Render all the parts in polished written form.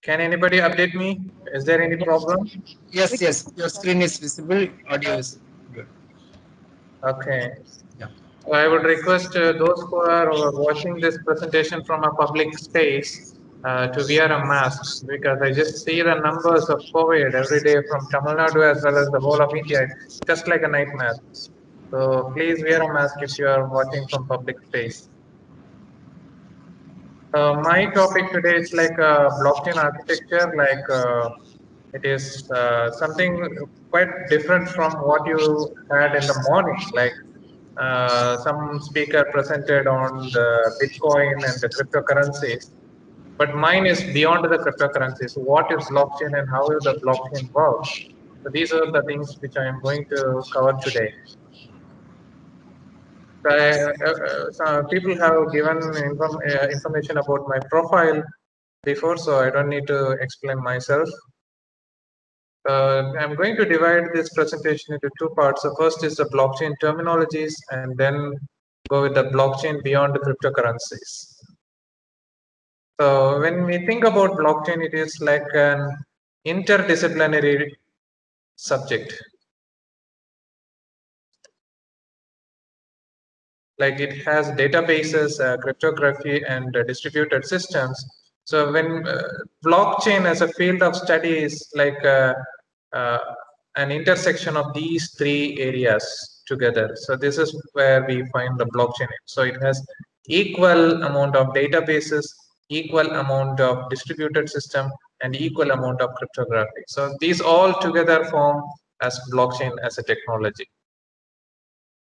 Can anybody update me? Is there any problem? Yes, yes. Your screen is visible. Audio is good. Okay. Yeah. So I would request those who are watching this presentation from a public space to wear a mask because I just see the numbers of COVID every day from Tamil Nadu as well as the whole of India. It's just like a nightmare. So please wear a mask if you are watching from public space. My topic today is like blockchain architecture, like it is something quite different from what you had in the morning. Like some speaker presented on the Bitcoin and the cryptocurrencies, but mine is beyond the cryptocurrencies. What is blockchain and how the blockchain works? So these are the things which I am going to cover today. So people have given information about my profile before, so I don't need to explain myself. I'm going to divide this presentation into two parts. The first is the blockchain terminologies, and then go with the blockchain beyond the cryptocurrencies. So when we think about blockchain, it is like an interdisciplinary subject. Like it has databases, cryptography, and distributed systems. So when blockchain as a field of study is like uh, an intersection of these three areas together. So this is where we find the blockchain. So it has equal amount of databases, equal amount of distributed system, and equal amount of cryptography. So these all together form as blockchain as a technology.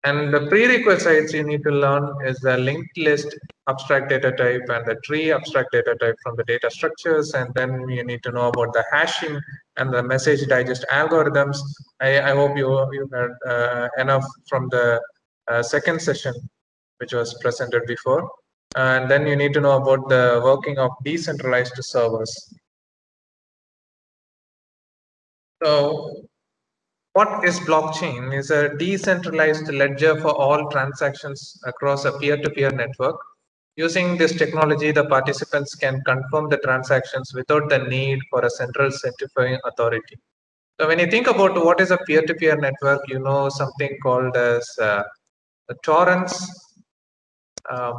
And the prerequisites you need to learn is the linked list abstract data type and the tree abstract data type from the data structures. And then you need to know about the hashing and the message digest algorithms. I hope you heard enough from the second session, which was presented before. And then you need to know about the working of decentralized servers. So what is blockchain? Is a decentralized ledger for all transactions across a peer-to-peer network. Using this technology, the participants can confirm the transactions without the need for a central certifying authority. So when you think about what is a peer-to-peer network, you know something called as the torrents.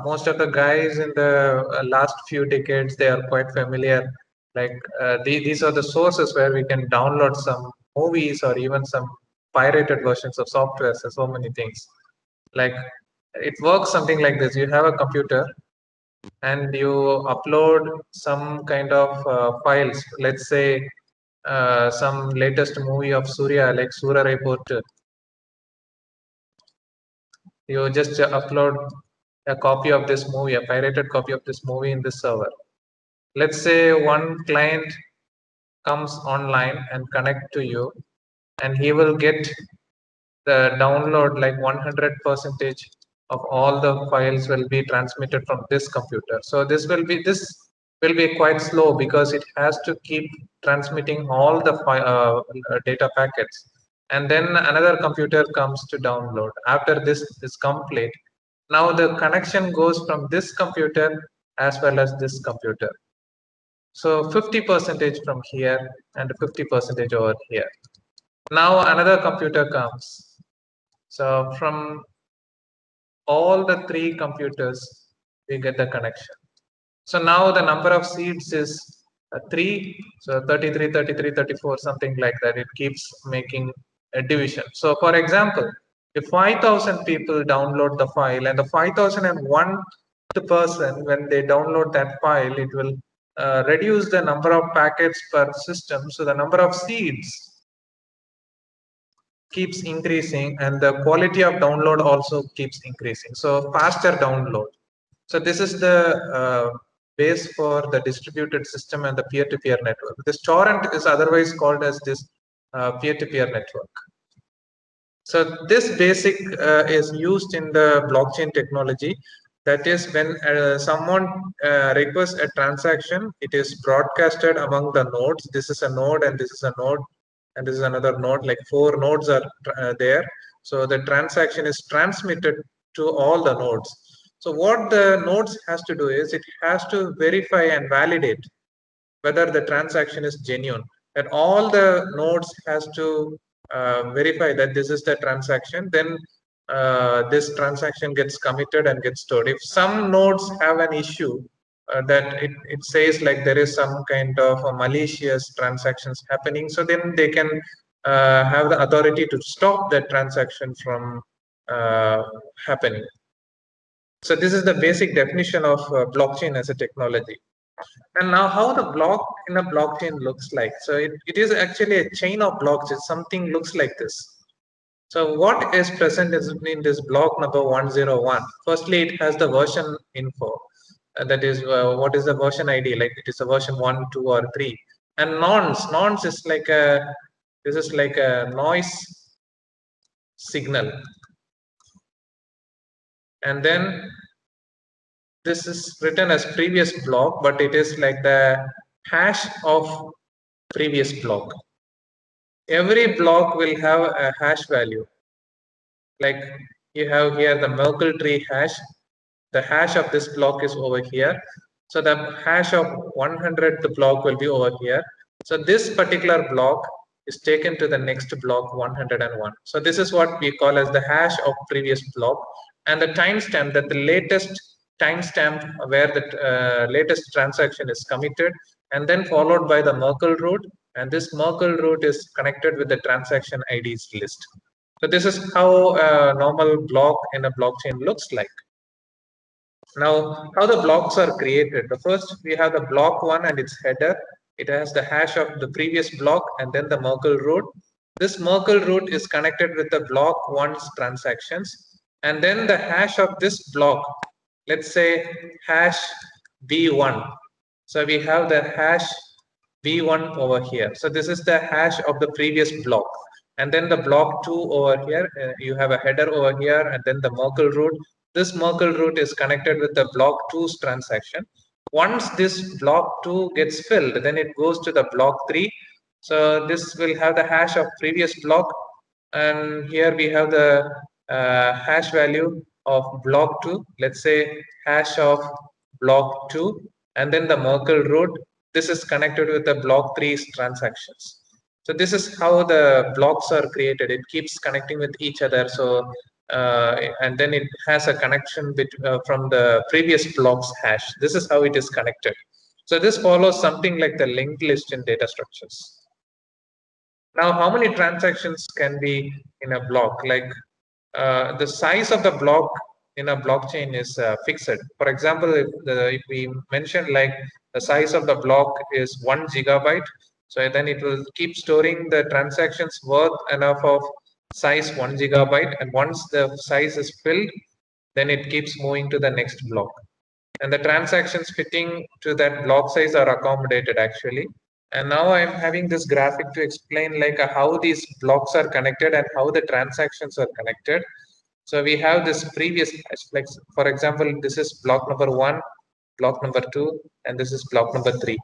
Most of the guys in the last few decades, they are quite familiar. Like these are the sources where we can download some movies or even some pirated versions of software. So many things. Like it works something like this: you have a computer and you upload some kind of files. Let's say some latest movie of Surya, like Surya Report. You just upload a copy of this movie, a pirated copy of this movie in this server. Let's say one client comes online and connect to you, and he will get the download like 100 percentage of all the files will be transmitted from this computer. So this will be quite slow because it has to keep transmitting all the data packets, and then another computer comes to download. After this is complete, now the connection goes from this computer as well as this computer. So 50 percentage from here and 50 percentage over here. Now another computer comes. So from all the three computers, we get the connection. So now the number of seeds is 3. So 33, 33, 34, something like that. It keeps making a division. So for example, if 5,000 people download the file and the 5,001 person, when they download that file, it will reduce the number of packets per system. So the number of seeds keeps increasing and the quality of download also keeps increasing. So faster download. So this is the base for the distributed system and the peer-to-peer network. This torrent is otherwise called as this peer-to-peer network. So this basic is used in the blockchain technology. That is, when someone requests a transaction, it is broadcasted among the nodes. This is a node and this is a node and this is another node. Like 4 nodes are there. So the transaction is transmitted to all the nodes. So what the nodes has to do is it has to verify and validate whether the transaction is genuine. That all the nodes has to verify that this is the transaction. Then this transaction gets committed and gets stored. If some nodes have an issue that it says like there is some kind of a malicious transactions happening, so then they can have the authority to stop that transaction from happening. So this is the basic definition of blockchain as a technology. And now how the block in a blockchain looks like. So it is actually a chain of blocks. It's something looks like this. So what is present is in this block number 101. Firstly, it has the version info. That is what is the version ID, like it is a version 1, 2, or 3. And nonce is like this is like a noise signal. And then this is written as previous block, but it is like the hash of previous block. Every block will have a hash value. Like you have here the Merkle tree hash. The hash of this block is over here. So the hash of 100th block will be over here. So this particular block is taken to the next block 101. So this is what we call as the hash of previous block, and the timestamp, that the latest timestamp where the latest transaction is committed, and then followed by the Merkle root, and this Merkle root is connected with the transaction IDs list. So this is how a normal block in a blockchain looks like. Now, how the blocks are created. The first, we have the block 1 and its header. It has the hash of the previous block and then the Merkle root. This Merkle root is connected with the block 1's transactions. And then the hash of this block, let's say hash B1. So we have the hash B1 over here. So this is the hash of the previous block. And then the block 2 over here, you have a header over here, and then the Merkle root. This Merkle root is connected with the block 2's transaction. Once this block 2 gets filled, then it goes to the block 3. So this will have the hash of previous block, and here we have the hash value of block 2. Let's say hash of block 2, and then the Merkle root. This is connected with the block 3's transactions. So this is how the blocks are created. It keeps connecting with each other. So and then it has a connection from the previous block's hash. This is how it is connected. So this follows something like the linked list in data structures. Now, how many transactions can be in a block? Like the size of the block in a blockchain is fixed. For example, if we mention like the size of the block is 1 gigabyte, so then it will keep storing the transactions worth enough of size 1 gigabyte, and once the size is filled, then it keeps moving to the next block. And the transactions fitting to that block size are accommodated actually. And now I'm having this graphic to explain like how these blocks are connected and how the transactions are connected. So we have this previous hash, like for example, this is block number 1, block number 2, and this is block number 3.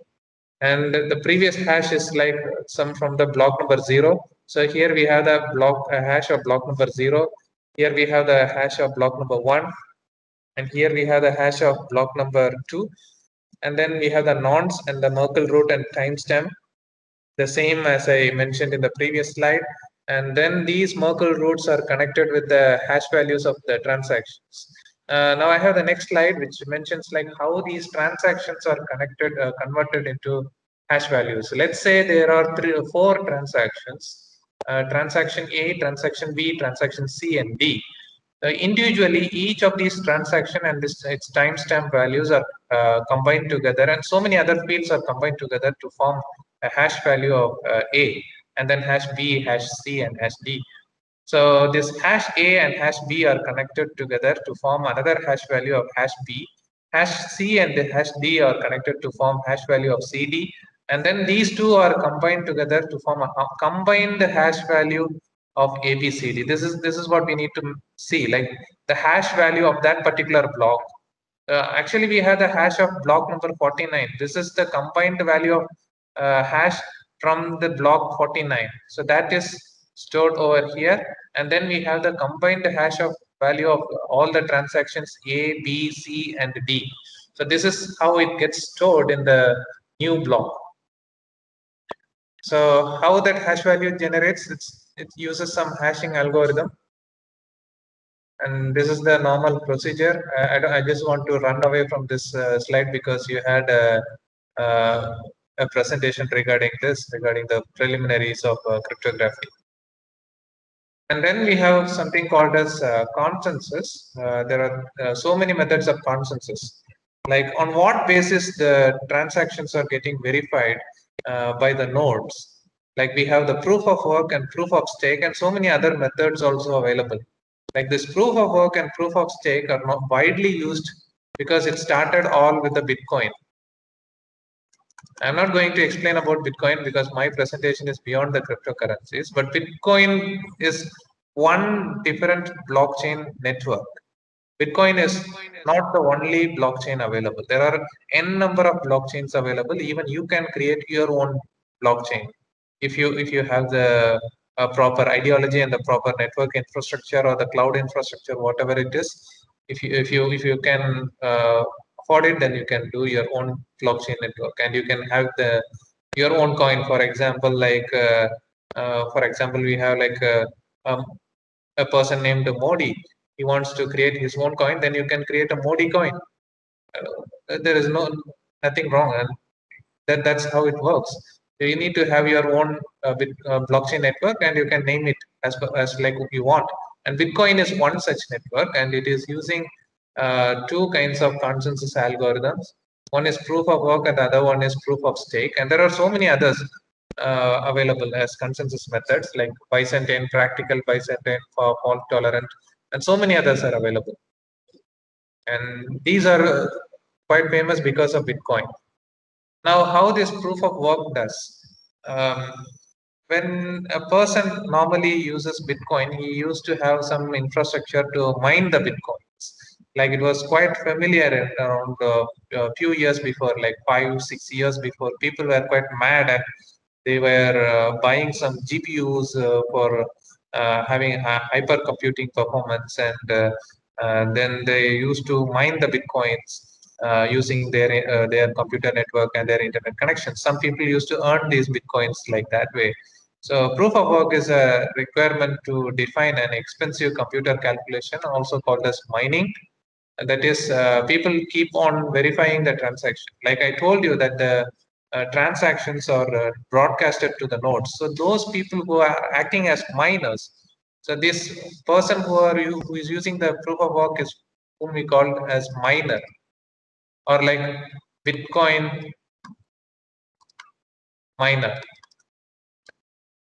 And the previous hash is like some from the block number 0. So here we have the block hash of block number 0. Here we have the hash of block number 1. And here we have the hash of block number 2. And then we have the nonce and the Merkle root and timestamp, the same as I mentioned in the previous slide. And then these Merkle roots are connected with the hash values of the transactions. Now I have the next slide, which mentions like how these transactions are connected, converted into hash values. Let's say there are 3 or 4 transactions, transaction A, transaction B, transaction C, and D. Individually, each of these transaction and its timestamp values are combined together, and so many other fields are combined together to form a hash value of A, and then hash B, hash C, and hash D. So this hash A and hash B are connected together to form another hash value of hash B. Hash C and the hash D are connected to form hash value of CD, and then these two are combined together to form a combined hash value of ABCD. This is what we need to see, like the hash value of that particular block. Actually, we have the hash of block number 49. This is the combined value of hash from the block 49. So that is stored over here, and then we have the combined hash of value of all the transactions A, B, C, and D. So this is how it gets stored in the new block. So how that hash value generates, it uses some hashing algorithm. And this is the normal procedure. I just want to run away from this slide because you had a presentation regarding this, regarding the preliminaries of cryptography. And then we have something called as consensus. There are so many methods of consensus. Like on what basis the transactions are getting verified by the nodes. Like we have the proof of work and proof of stake and so many other methods also available. Like this proof of work and proof of stake are not widely used because it started all with the Bitcoin. I'm not going to explain about Bitcoin because my presentation is beyond the cryptocurrencies, but Bitcoin is one different blockchain network. Bitcoin is not the only blockchain available. There are n number of blockchains available. Even you can create your own blockchain if you have the proper ideology and the proper network infrastructure or the cloud infrastructure, whatever it is. If you can afford it, then you can do your own blockchain network and you can have your own coin. For example, we have um, a person named Modi. He wants to create his own coin, then you can create a Modi coin. There is nothing wrong, and that's how it works. So you need to have your own blockchain network, and you can name it as like you want. And Bitcoin is one such network, and it is using two kinds of consensus algorithms. One is proof of work, and the other one is proof of stake. And there are so many others available as consensus methods, like Byzantine, practical Byzantine, fault tolerant, and so many others are available. And these are quite famous because of Bitcoin. Now, how this proof of work does? Um, when a person normally uses Bitcoin, he used to have some infrastructure to mine the Bitcoins. Like it was quite familiar around a few years before, like 5-6 years before. People were quite mad and they were buying some GPUs for having hypercomputing performance, and then they used to mine the Bitcoins using their computer network and their internet connection. Some people used to earn these Bitcoins like that way. So proof of work is a requirement to define an expensive computer calculation, also called as mining. And that is, people keep on verifying the transaction. Like I told you that the transactions are broadcasted to the nodes. So those people who are acting as miners. So this person who is using the proof of work is whom we call as miner, or like Bitcoin miner.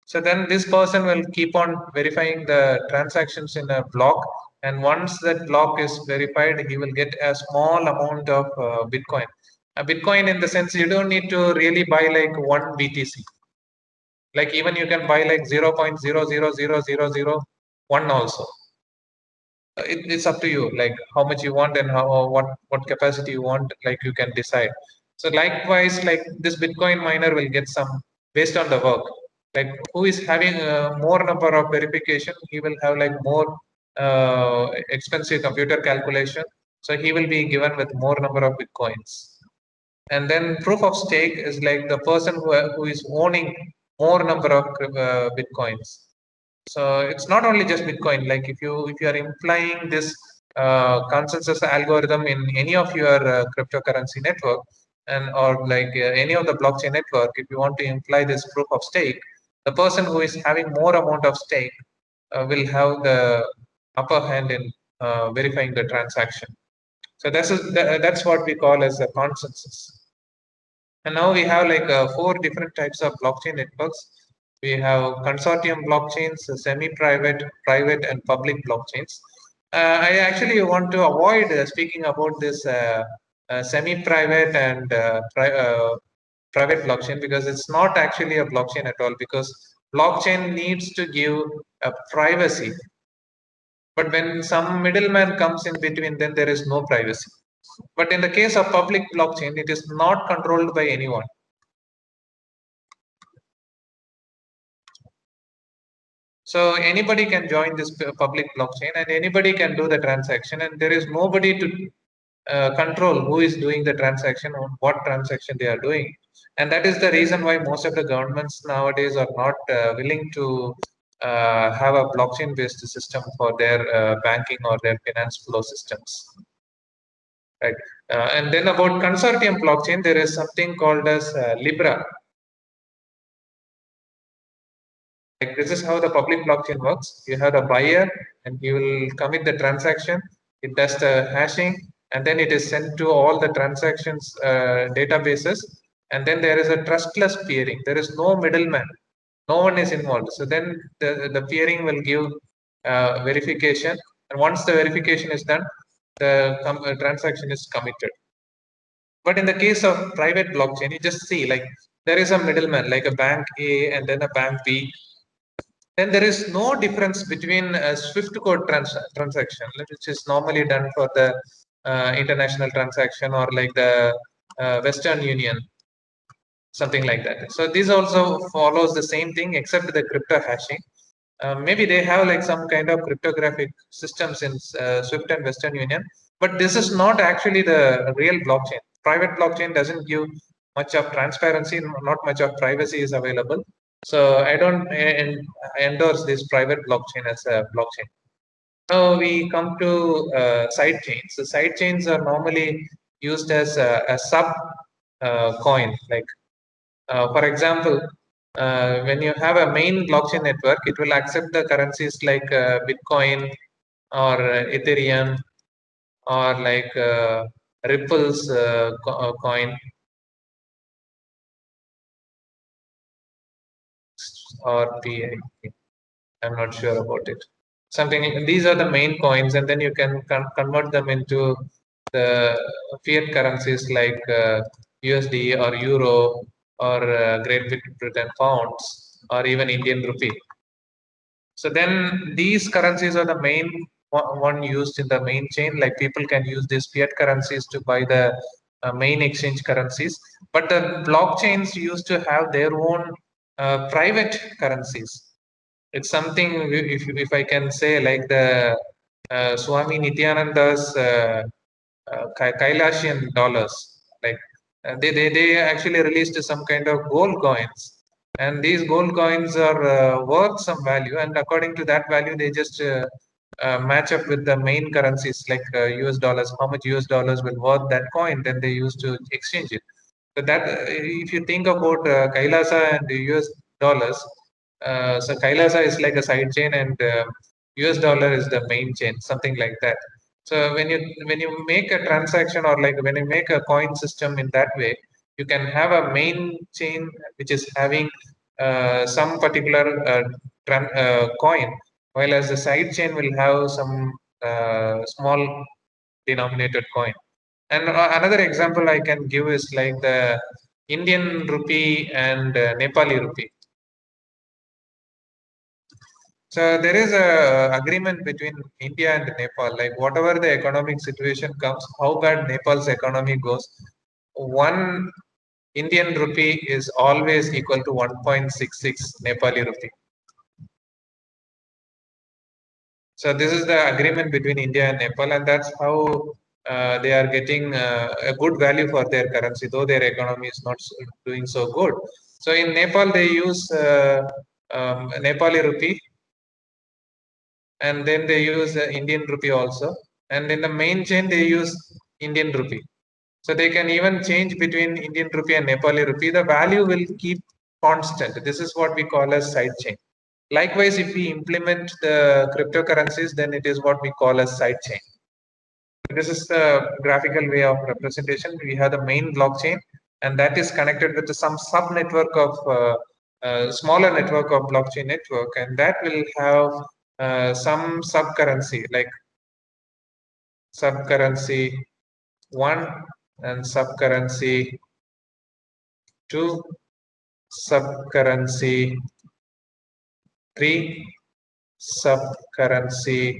So then this person will keep on verifying the transactions in a block. And once that block is verified, he will get a small amount of Bitcoin. A Bitcoin in the sense you don't need to really buy like one BTC. Like even you can buy like 0.000001 also. It's up to you, like how much you want and what capacity you want, like you can decide. So likewise, like this Bitcoin miner will get some based on the work. Like who is having more number of verification, he will have like more expensive computer calculation, so he will be given with more number of Bitcoins. And then proof of stake is like the person who is owning more number of Bitcoins. So it's not only just Bitcoin. Like if you are implying this consensus algorithm in any of your cryptocurrency network, and or like any of the blockchain network, if you want to imply this proof of stake, the person who is having more amount of stake will have the upper hand in verifying the transaction. So that's what we call as a consensus. And now we have like four different types of blockchain networks. We have consortium blockchains, semi-private, private, and public blockchains. I actually want to avoid speaking about this semi-private and private blockchain because it's not actually a blockchain at all, because blockchain needs to give privacy. But when some middleman comes in between, then there is no privacy. But in the case of public blockchain, it is not controlled by anyone. So anybody can join this public blockchain and anybody can do the transaction, and there is nobody to control who is doing the transaction or what transaction they are doing. And that is the reason why most of the governments nowadays are not willing to have a blockchain based system for their banking or their finance flow systems. Right. And then about consortium blockchain, there is something called as Libra. Like this is how the public blockchain works. You have a buyer and you will commit the transaction. It does the hashing and then it is sent to all the transactions databases. And then there is a trustless peering. There is no middleman. No one is involved. So then the peering will give verification. And once the verification is done, the transaction is committed. But in the case of private blockchain, you just see like there is a middleman, like a bank A and then a bank B. Then there is no difference between a Swift code transaction, which is normally done for the international transaction or like the Western Union, something like that. So this also follows the same thing except the crypto hashing. Maybe they have like some kind of cryptographic systems in Swift and Western Union, but this is not actually the real blockchain. Private blockchain doesn't give much of transparency, not much of privacy is available. So I don't endorse this private blockchain as a blockchain. Now we come to side chains. So side chains are normally used as a sub coin. Like for example, when you have a main blockchain network, it will accept the currencies like Bitcoin or Ethereum or like Ripple's coin or PI. I'm not sure about it. Something. These are the main coins, and then you can convert them into the fiat currencies like USD or Euro or Great Britain pounds or even Indian rupee. So then these currencies are the main one used in the main chain. Like people can use these fiat currencies to buy the main exchange currencies, but the blockchains used to have their own private currencies. It's something if I can say like the Swami Nityananda's Kailashian dollars. Like they actually released some kind of gold coins, and these gold coins are worth some value, and according to that value, they just match up with the main currencies like US dollars. How much US dollars will worth that coin? Then they used to exchange it. So that if you think about Kailasa and the US dollars, so Kailasa is like a side chain and US dollar is the main chain, something like that. So when you make a transaction or like when you make a coin system in that way, you can have a main chain which is having some particular coin, while as the side chain will have some small denominated coin. And another example I can give is like the Indian rupee and Nepali rupee. So there is a agreement between India and Nepal. Like whatever the economic situation comes, how bad Nepal's economy goes, one Indian rupee is always equal to 1.66 Nepali rupee. So this is the agreement between India and Nepal, and that's how they are getting a good value for their currency, though their economy is not doing so good. So in Nepal, they use Nepali rupee, and then they use Indian rupee also, and in the main chain they use Indian rupee. So they can even change between Indian rupee and Nepali rupee. The value will keep constant. This is what we call as side chain. Likewise, if we implement the cryptocurrencies, then it is what we call as side chain. This is the graphical way of representation. We have the main blockchain, and that is connected with some sub network of smaller network of blockchain network, and that will have some sub currency like sub currency 1 and sub currency 2, sub currency 3, sub currency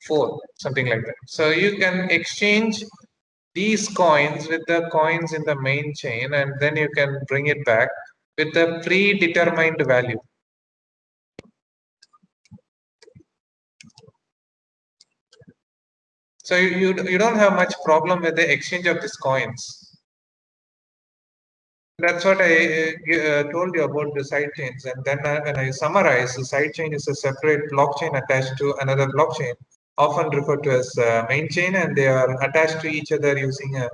4, something like that. So you can exchange these coins with the coins in the main chain, and then you can bring it back with a predetermined value. So you don't have much problem with the exchange of these coins. That's what I told you about the side chains. And then when I summarize, the side chain is a separate blockchain attached to another blockchain, often referred to as main chain, and they are attached to each other using a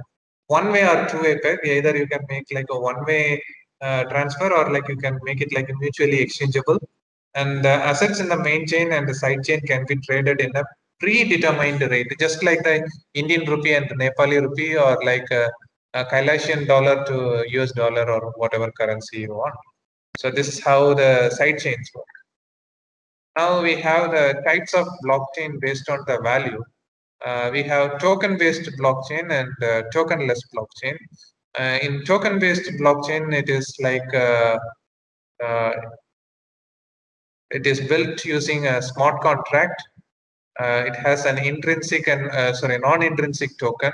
one-way or two-way peg. Either you can make like a one-way transfer, or like you can make it like a mutually exchangeable. And the assets in the main chain and the side chain can be traded in a predetermined rate, just like the Indian rupee and the Nepali rupee, or like a Kailashian dollar to US dollar or whatever currency you want. So this is how the side chains work. Now we have the types of blockchain based on the value. We have token-based blockchain and tokenless blockchain. In token-based blockchain, it is like uh, it is built using a smart contract. It has an intrinsic and non-intrinsic token.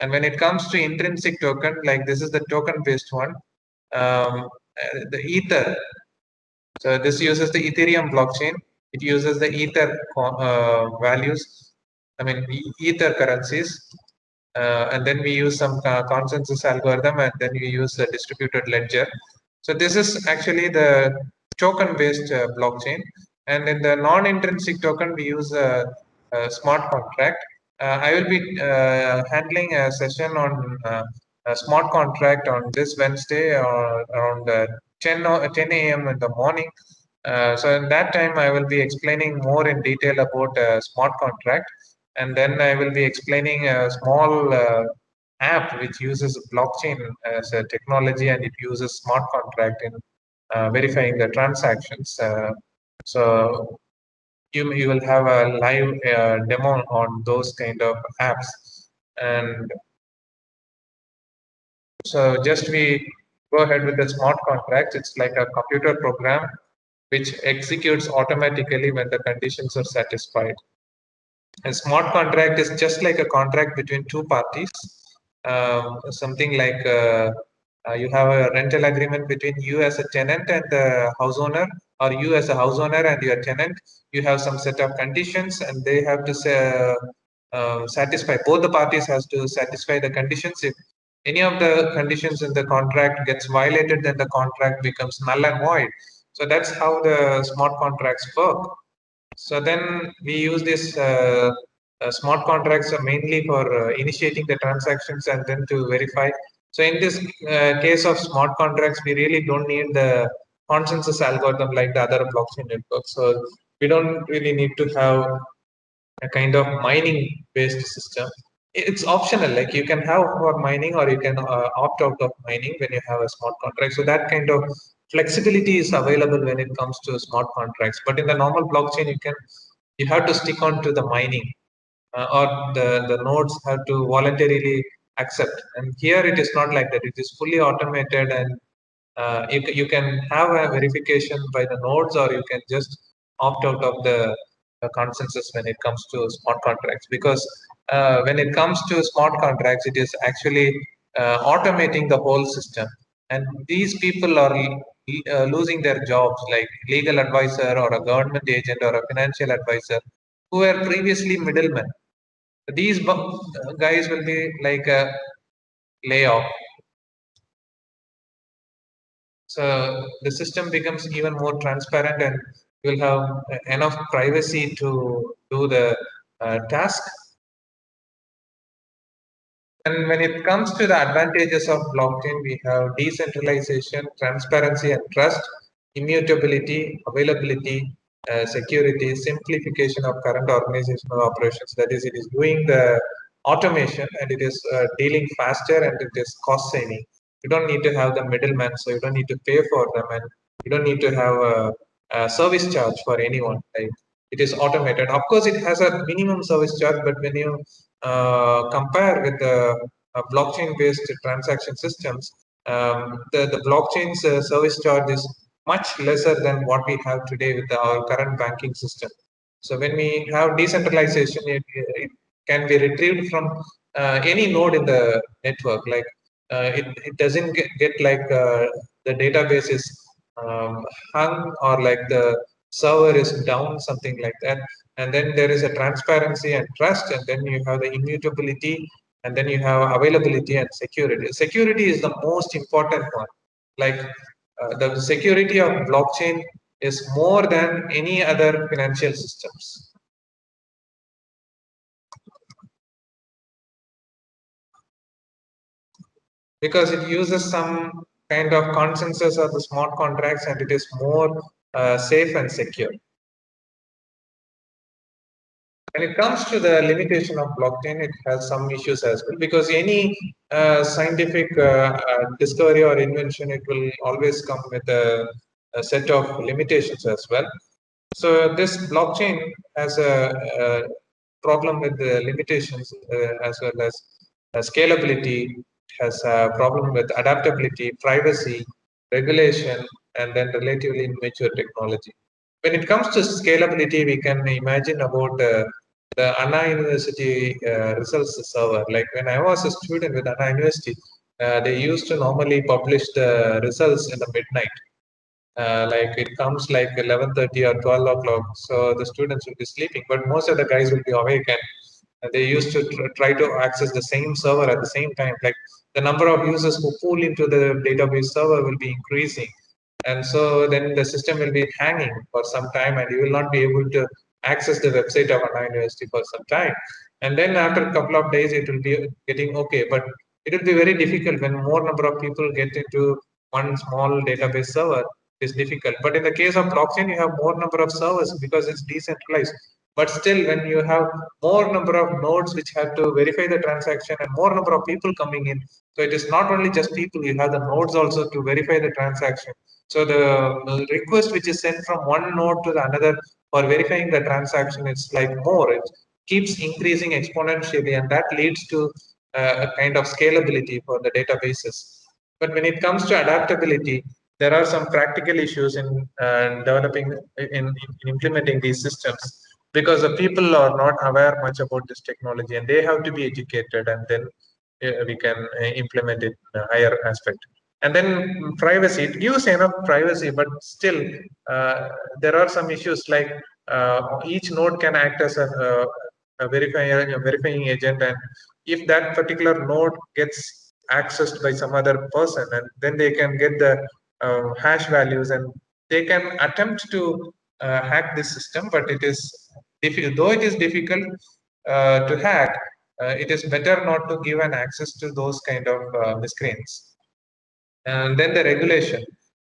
And when it comes to intrinsic token, like this is the token-based one, the Ether. So this uses the Ethereum blockchain. It uses the Ether values. I mean Ether currencies, and then we use some consensus algorithm, and then we use the distributed ledger. So this is actually the token-based blockchain. And in the non-intrinsic token, we use a smart contract. I will be handling a session on a smart contract on this Wednesday around 10 a.m. in the morning. So in that time, I will be explaining more in detail about smart contract, and then I will be explaining a small app which uses blockchain as a technology, and it uses smart contract in verifying the transactions. So you will have a live demo on those kind of apps. And so just we go ahead with the smart contracts. It's like a computer program which executes automatically when the conditions are satisfied. A smart contract is just like a contract between two parties. Something like you have a rental agreement between you as a tenant and the house owner, or you as a house owner and your tenant. You have some set of conditions, and they have to satisfy. Both the parties has to satisfy the conditions. If any of the conditions in the contract gets violated, then the contract becomes null and void. So that's how the smart contracts work. So then we use this smart contracts mainly for initiating the transactions and then to verify. So in this case of smart contracts, we really don't need the consensus algorithm like the other blockchain networks. So we don't really need to have a kind of mining based system. It's optional, like you can have for mining, or you can opt out of mining when you have a smart contract. So that kind of flexibility is available when it comes to smart contracts. But in the normal blockchain, you have to stick on to the mining, or the nodes have to voluntarily accept. And here it is not like that. It is fully automated, and you can have a verification by the nodes, or you can just opt out of the consensus when it comes to smart contracts. Because when it comes to smart contracts, it is actually automating the whole system. And these people are losing their jobs, like legal advisor or a government agent or a financial advisor who were previously middlemen. These guys will be like a layoff. So the system becomes even more transparent, and you'll have enough privacy to do the task. And when it comes to the advantages of blockchain, we have decentralization, transparency and trust, immutability, availability, security, simplification of current organizational operations. That is, it is doing the automation, and it is dealing faster, and it is cost saving. You don't need to have the middleman, so you don't need to pay for them, and you don't need to have a service charge for anyone. Like, it is automated. Of course, it has a minimum service charge, but when you compare with the blockchain-based transaction systems, the blockchain's service charge is much lesser than what we have today with our current banking system. So when we have decentralization, it can be retrieved from any node in the network. Like it doesn't get like the database is hung, or like the server is down, something like that. And then there is a transparency and trust, and then you have the immutability, and then you have availability and security. Security is the most important one. Like the security of blockchain is more than any other financial systems. Because it uses some kind of consensus of the smart contracts, and it is more safe and secure. When it comes to the limitation of blockchain, it has some issues as well, because any scientific discovery or invention, it will always come with a set of limitations as well. So this blockchain has a problem with the limitations as well as scalability. It has a problem with adaptability, privacy, regulation, and then relatively immature technology. When it comes to scalability, we can imagine about the Anna University results server. Like when I was a student with Anna University, they used to normally publish the results in the midnight. Like it comes like 11:30 or 12 o'clock, so the students will be sleeping, but most of the guys will be awake, and they used to try to access the same server at the same time. Like the number of users who pool into the database server will be increasing, and so then the system will be hanging for some time, and you will not be able to access the website of Anna University for some time. And then after a couple of days, it will be getting okay, but it will be very difficult when more number of people get into one small database server. Is difficult. But in the case of blockchain, you have more number of servers because it's decentralized. But still, when you have more number of nodes which have to verify the transaction and more number of people coming in, so it is not only just people, you have the nodes also to verify the transaction. So the request which is sent from one node to the another for verifying the transaction, it's like more. It keeps increasing exponentially, and that leads to a kind of scalability for the databases. But when it comes to adaptability, there are some practical issues in developing in implementing these systems, because the people are not aware much about this technology, and they have to be educated, and then we can implement it in a higher aspect. And then privacy, it gives enough privacy, but still there are some issues like each node can act as a verifying agent, and if that particular node gets accessed by some other person, and then they can get the hash values, and they can attempt to hack this system. But it is difficult, though it is difficult to hack. It is better not to give an access to those kind of miscreants. And then the regulation,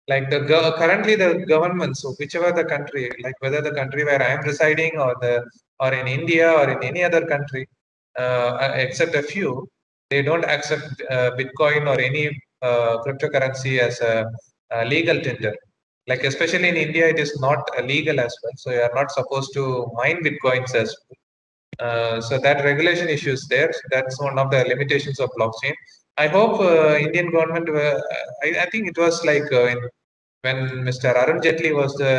like currently the government, so whichever the country, like whether the country where I am residing, or the or in India or in any other country, except a few, they don't accept Bitcoin or any cryptocurrency as a legal tender. Like especially in India, it is not legal as well, so you are not supposed to mine Bitcoins as well. So that regulation issue is there. That's one of the limitations of blockchain. I hope Indian government. I think it was like when Mr. Arun Jaitley was the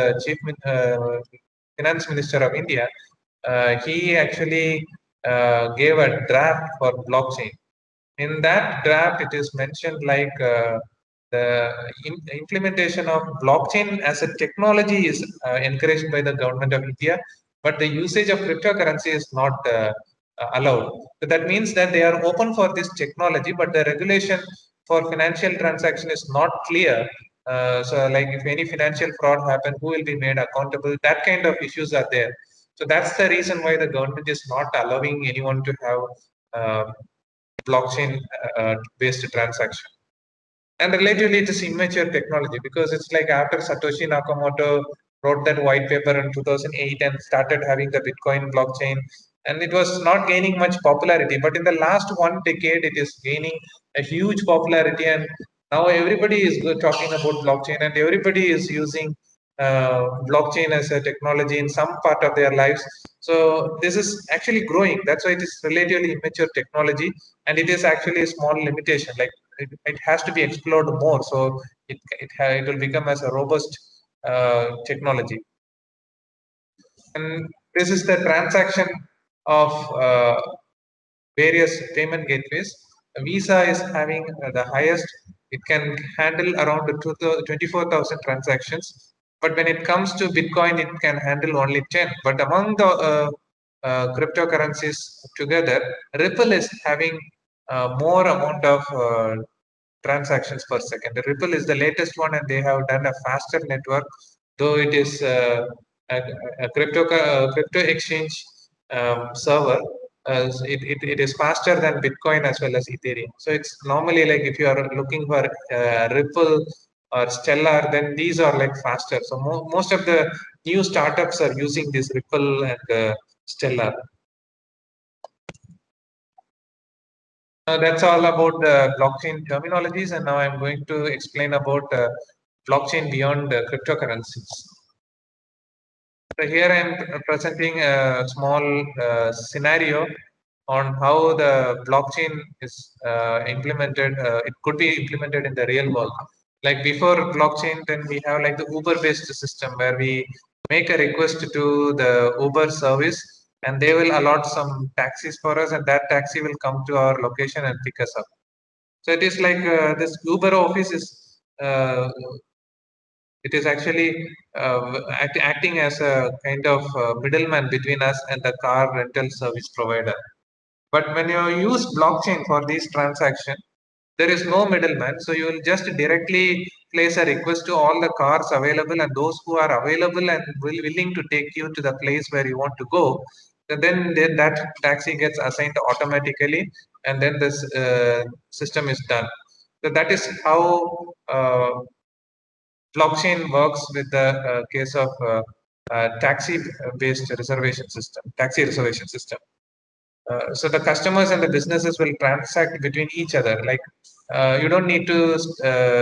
finance minister of India. He actually gave a draft for blockchain. In that draft, it is mentioned like the implementation of blockchain as a technology is encouraged by the government of India, but the usage of cryptocurrency is not allowed. So that means that they are open for this technology, but the regulation for financial transaction is not clear. So, like if any financial fraud happen, who will be made accountable? That kind of issues are there. So that's the reason why the government is not allowing anyone to have blockchain based transaction. And relatively, it is immature technology, because it's like after Satoshi Nakamoto wrote that white paper in 2008 and started having the Bitcoin blockchain, and it was not gaining much popularity. But in the last one decade, it is gaining a huge popularity, and now everybody is talking about blockchain, and everybody is using blockchain as a technology in some part of their lives. So this is actually growing. That's why it is relatively immature technology, and it is actually a small limitation. Like it has to be explored more, so it will become as a robust technology. And this is the transaction of various payment gateways. Visa is having the highest. It can handle around 24,000 transactions. But when it comes to Bitcoin, it can handle only 10. But among the cryptocurrencies together, Ripple is having more amount of transactions per second. The Ripple is the latest one, and they have done a faster network, though it is a crypto exchange server. It is faster than Bitcoin as well as Ethereum. So it's normally like if you are looking for Ripple or Stellar, then these are like faster. So most of the new startups are using this Ripple and Stellar. That's all about the blockchain terminologies, and now I'm going to explain about blockchain beyond cryptocurrencies. So here I'm presenting a small scenario on how the blockchain is implemented. It could be implemented in the real world. Like before blockchain, then we have like the Uber-based system where we make a request to the Uber service, and they will allot some taxis for us, and that taxi will come to our location and pick us up. So it is like this Uber office is it is actually acting as a kind of middleman between us and the car rental service provider. But when you use blockchain for these transactions, there is no middleman. So you will just directly place a request to all the cars available, and those who are available and willing to take you to the place where you want to go, then that taxi gets assigned automatically, and then this system is done. So that is how blockchain works with the case of taxi-based reservation system, taxi reservation system. So the customers and the businesses will transact between each other. Like you don't need to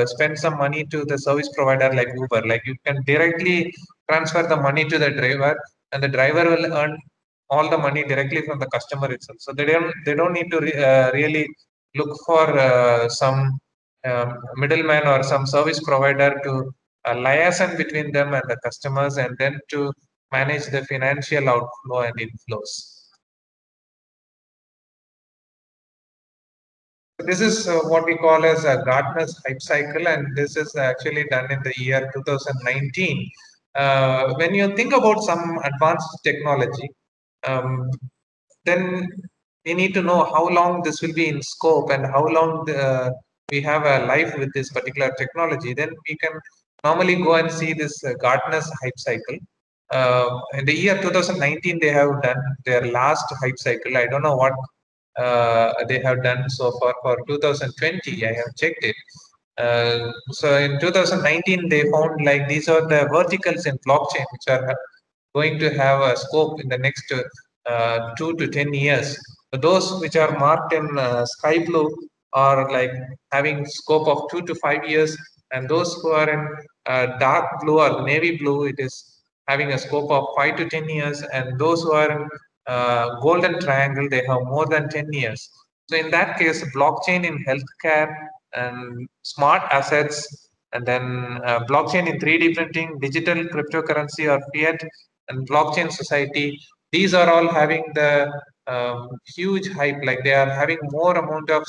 spend some money to the service provider like Uber. Like you can directly transfer the money to the driver, and the driver will earn all the money directly from the customer itself. So they don't need to really look for some middleman or some service provider to liaison between them and the customers, and then to manage the financial outflow and inflows. This is what we call as a Gartner's hype cycle, and this is actually done in the year 2019. When you think about some advanced technology, then we need to know how long this will be in scope and how long we have a life with this particular technology. Then we can normally go and see this Gartner's hype cycle. In the year 2019, they have done their last hype cycle. I don't know what they have done so far for 2020. I have checked it. So in 2019, they found like these are the verticals in blockchain which are going to have a scope in the next 2 to 10 years. So those which are marked in sky blue are like having scope of 2 to 5 years, and those who are in dark blue or navy blue, it is having a scope of 5 to 10 years, and those who are in golden triangle, they have more than 10 years. So in that case, blockchain in healthcare and smart assets, and then blockchain in 3D printing, digital cryptocurrency or fiat, and blockchain society, these are all having the huge hype. Like they are having more amount of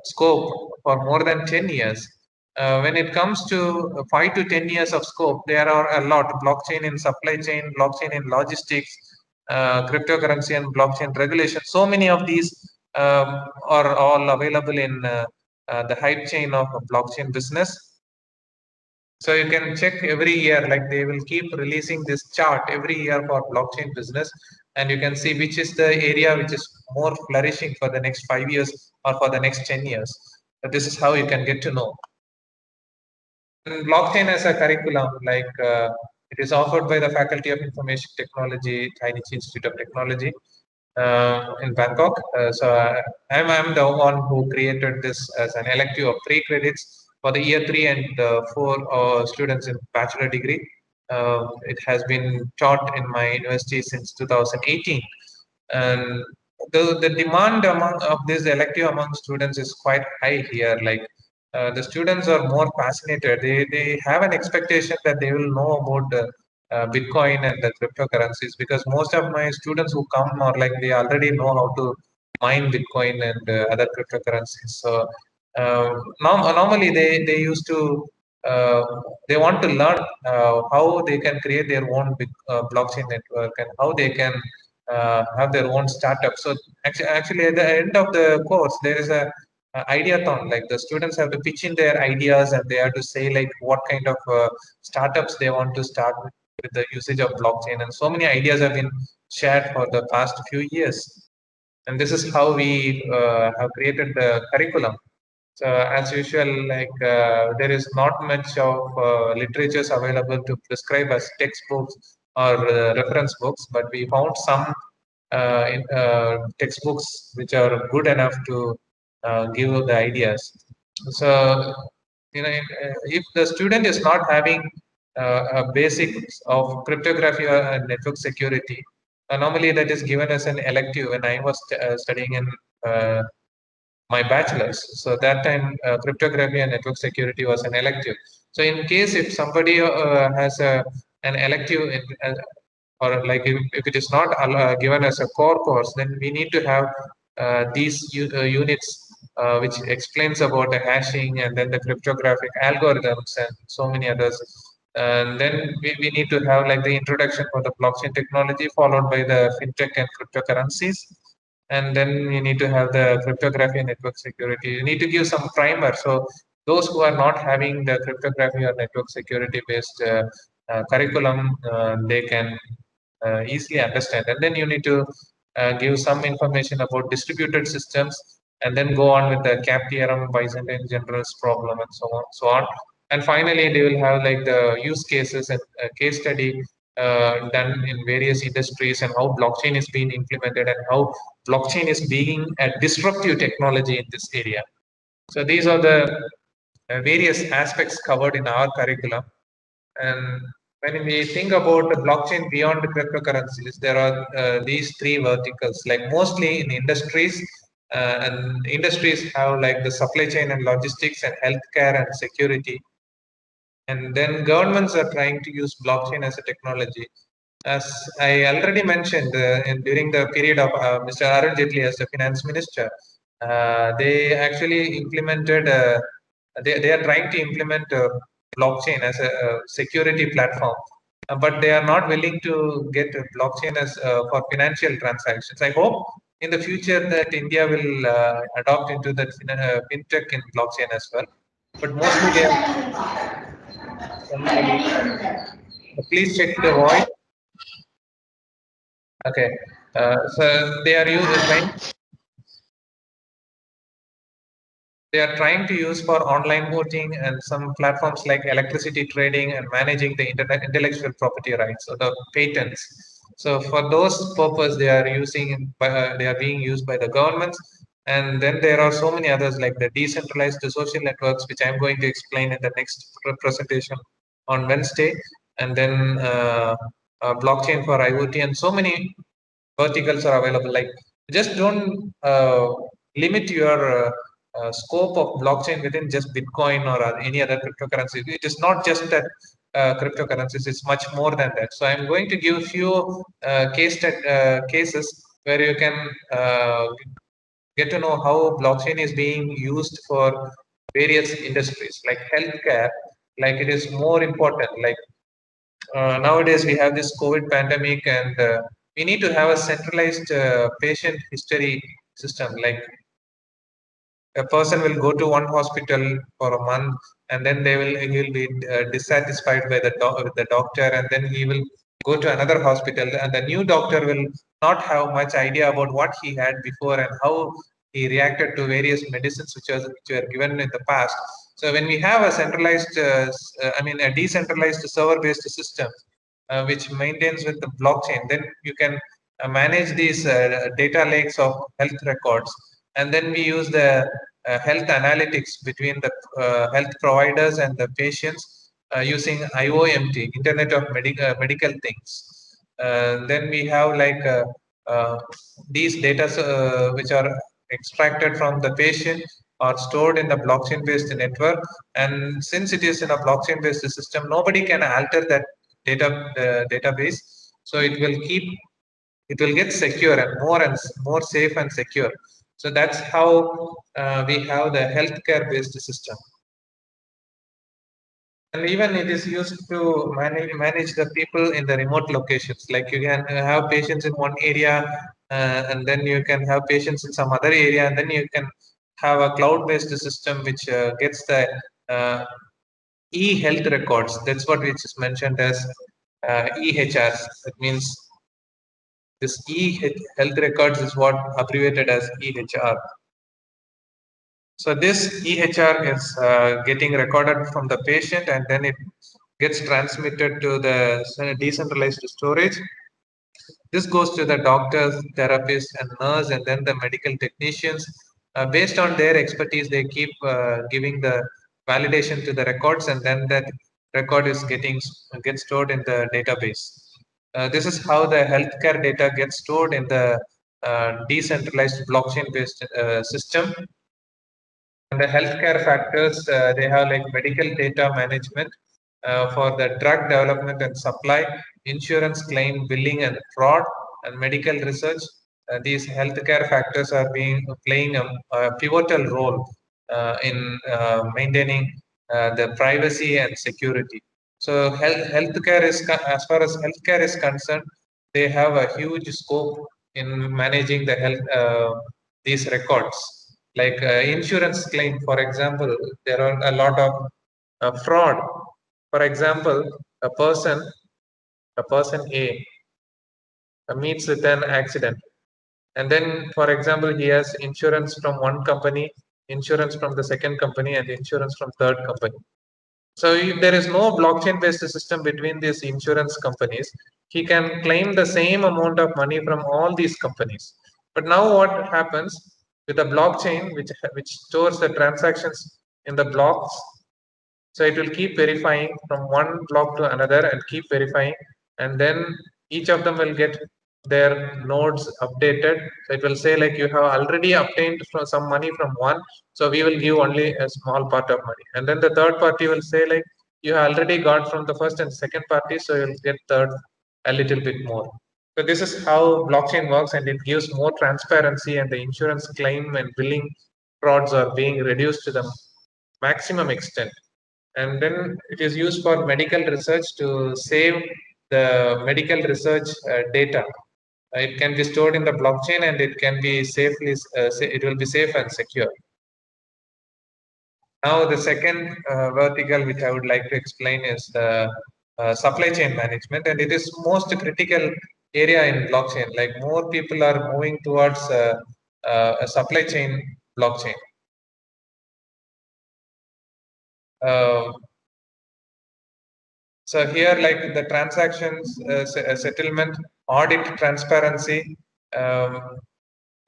scope for more than 10 years. When it comes to 5 to 10 years of scope, there are a lot. Blockchain in supply chain, blockchain in logistics, cryptocurrency and blockchain regulation. So many of these are all available in the hype chain of blockchain business. So you can check every year, like they will keep releasing this chart every year for blockchain business, and you can see which is the area which is more flourishing for the next 5 years or for the next 10 years. But this is how you can get to know. And blockchain as a curriculum, like it is offered by the Faculty of Information Technology, Thainichi Institute of Technology in Bangkok. I'm the one who created this as an elective of 3 credits for the year 3 and 4 students in bachelor degree. It has been taught in my university since 2018, and the demand of this elective among students is quite high here. Like the students are more fascinated. They have an expectation that they will know about Bitcoin and the cryptocurrencies, because most of my students who come are like they already know how to mine Bitcoin and other cryptocurrencies. So normally they used to they want to learn how they can create their own blockchain network, and how they can have their own startup. So actually, at the end of the course, there is a ideathon, like the students have to pitch in their ideas and they have to say like what kind of startups they want to start with the usage of blockchain, and so many ideas have been shared for the past few years. And this is how we have created the curriculum. So as usual, like there is not much of literatures available to prescribe as textbooks or reference books, but we found some textbooks which are good enough to give the ideas. So if the student is not having a basics of cryptography or network security, normally that is given as an elective when I was studying in my bachelor's. So that time, cryptography and network security was an elective. So in case if somebody has an elective or like if it is not given as a core course, then we need to have these units which explains about the hashing and then the cryptographic algorithms and so many others. And then we need to have like the introduction for the blockchain technology, followed by the fintech and cryptocurrencies, and then you need to have the cryptography and network security. You need to give some primer, so those who are not having the cryptography or network security based curriculum, they can easily understand. And then you need to give some information about distributed systems, and then go on with the cap theorem, Byzantine generals problem, and so on. And finally, they will have like the use cases and case study done in various industries, and how blockchain is being implemented, and how blockchain is being a disruptive technology in this area. So these are the various aspects covered in our curriculum. And when we think about the blockchain beyond the cryptocurrencies, there are these three verticals. Like mostly in industries, and industries have like the supply chain and logistics and healthcare and security. And then governments are trying to use blockchain as a technology. As I already mentioned, during the period of Mr. Arun Jaitley as the finance minister, they actually implemented, they are trying to implement blockchain as a security platform, but they are not willing to get blockchain as for financial transactions. I hope in the future that India will adopt into that fintech in blockchain as well. But mostly they are, please check the voice. Okay. So they are trying to use for online voting and some platforms like electricity trading and managing the internet intellectual property rights or the patents. So for those purpose, they are they are being used by the governments. And then there are so many others like the decentralized social networks, which I'm going to explain in the next presentation on Wednesday. And then blockchain for IoT, and so many verticals are available. Like just don't limit your scope of blockchain within just Bitcoin or any other cryptocurrency. It is not just that cryptocurrencies; it's much more than that. So I'm going to give few cases where you can get to know how blockchain is being used for various industries, like healthcare. Like it is more important. Like nowadays we have this COVID pandemic, and we need to have a centralized patient history system. Like a person will go to one hospital for a month, and then he will be dissatisfied by with the doctor, and then he will go to another hospital, and the new doctor will not have much idea about what he had before and how he reacted to various medicines which were given in the past. So when we have a centralized, a decentralized server-based system which maintains with the blockchain, then you can manage these data lakes of health records. And then we use the health analytics between the health providers and the patients using IOMT, Internet of Medical Things. Then we have like these data which are extracted from the patient are stored in the blockchain based network. And since it is in a blockchain based system, nobody can alter that database. So it will get secure and more safe and secure. So that's how we have the healthcare based system. And even it is used to manage the people in the remote locations. Like you can have patients in one area, and then you can have patients in some other area, and then you can have a cloud-based system which gets the e-health records. That's what which is mentioned as EHRs. That means this e-health records is what abbreviated as EHR. So this EHR is getting recorded from the patient, and then it gets transmitted to the decentralized storage. This goes to the doctors, therapists, and nurse, and then the medical technicians. Based on their expertise, they keep giving the validation to the records, and then that record is gets stored in the database. This is how the healthcare data gets stored in the decentralized blockchain-based system. And the healthcare factors, they have like medical data management for the drug development and supply, insurance claim, billing and fraud, and medical research. These healthcare factors are playing a pivotal role in maintaining the privacy and security. So healthcare is, as far as healthcare is concerned, they have a huge scope in managing the health these records. Like insurance claim, for example, there are a lot of fraud. For example, a person A meets with an accident, and then, for example, he has insurance from one company, insurance from the second company, and insurance from third company. So if there is no blockchain-based system between these insurance companies, he can claim the same amount of money from all these companies. But now what happens with the blockchain, which stores the transactions in the blocks? So it will keep verifying from one block to another and keep verifying, and then each of them will get their nodes updated. So it will say like you have already obtained some money from one, so we will give only a small part of money. And then the third party will say like you have already got from the first and second party, so you'll get third a little bit more. So this is how blockchain works, and it gives more transparency, and the insurance claim and billing frauds are being reduced to the maximum extent. And then it is used for medical research to save the medical research data. It can be stored in the blockchain, and it can be safely it will be safe and secure. Now the second vertical which I would like to explain is the supply chain management, and it is most critical area in blockchain. Like more people are moving towards a supply chain blockchain. Uh, So here, like the transactions, settlement, audit, transparency, um,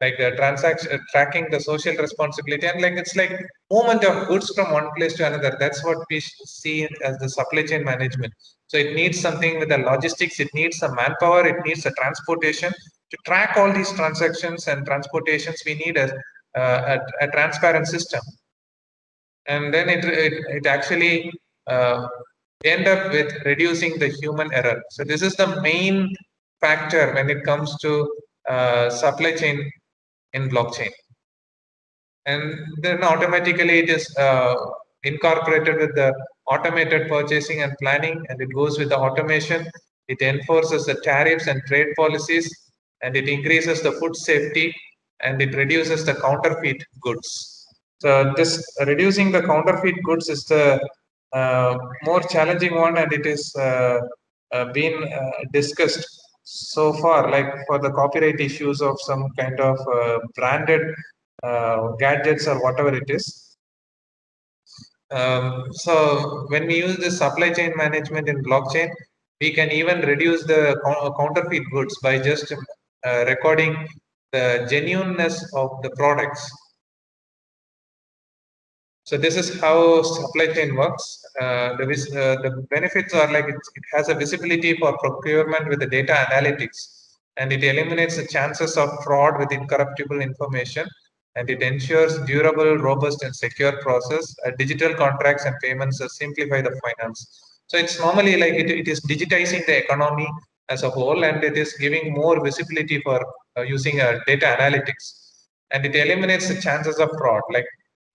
like the transaction tracking the social responsibility, and like it's like movement of goods from one place to another. That's what we see as the supply chain management. So it needs something with the logistics. It needs some manpower. It needs a transportation to track all these transactions and transportations. We need a transparent system, and then it actually end up with reducing the human error. So this is the main factor when it comes to supply chain in blockchain. And then automatically it is incorporated with the automated purchasing and planning, and it goes with the automation. It enforces the tariffs and trade policies, and it increases the food safety, and it reduces the counterfeit goods. So this reducing the counterfeit goods is the more challenging one, and it is been discussed so far, like for the copyright issues of some kind of branded gadgets or whatever it is. So when we use the supply chain management in blockchain, we can even reduce the counterfeit goods by just recording the genuineness of the products. So this is how supply chain works. The benefits are like it has a visibility for procurement with the data analytics, and it eliminates the chances of fraud with incorruptible information, and it ensures durable, robust, and secure process. Digital contracts and payments simplify the finance. So it's normally like it is digitizing the economy as a whole, and it is giving more visibility for using data analytics, and it eliminates the chances of fraud. Like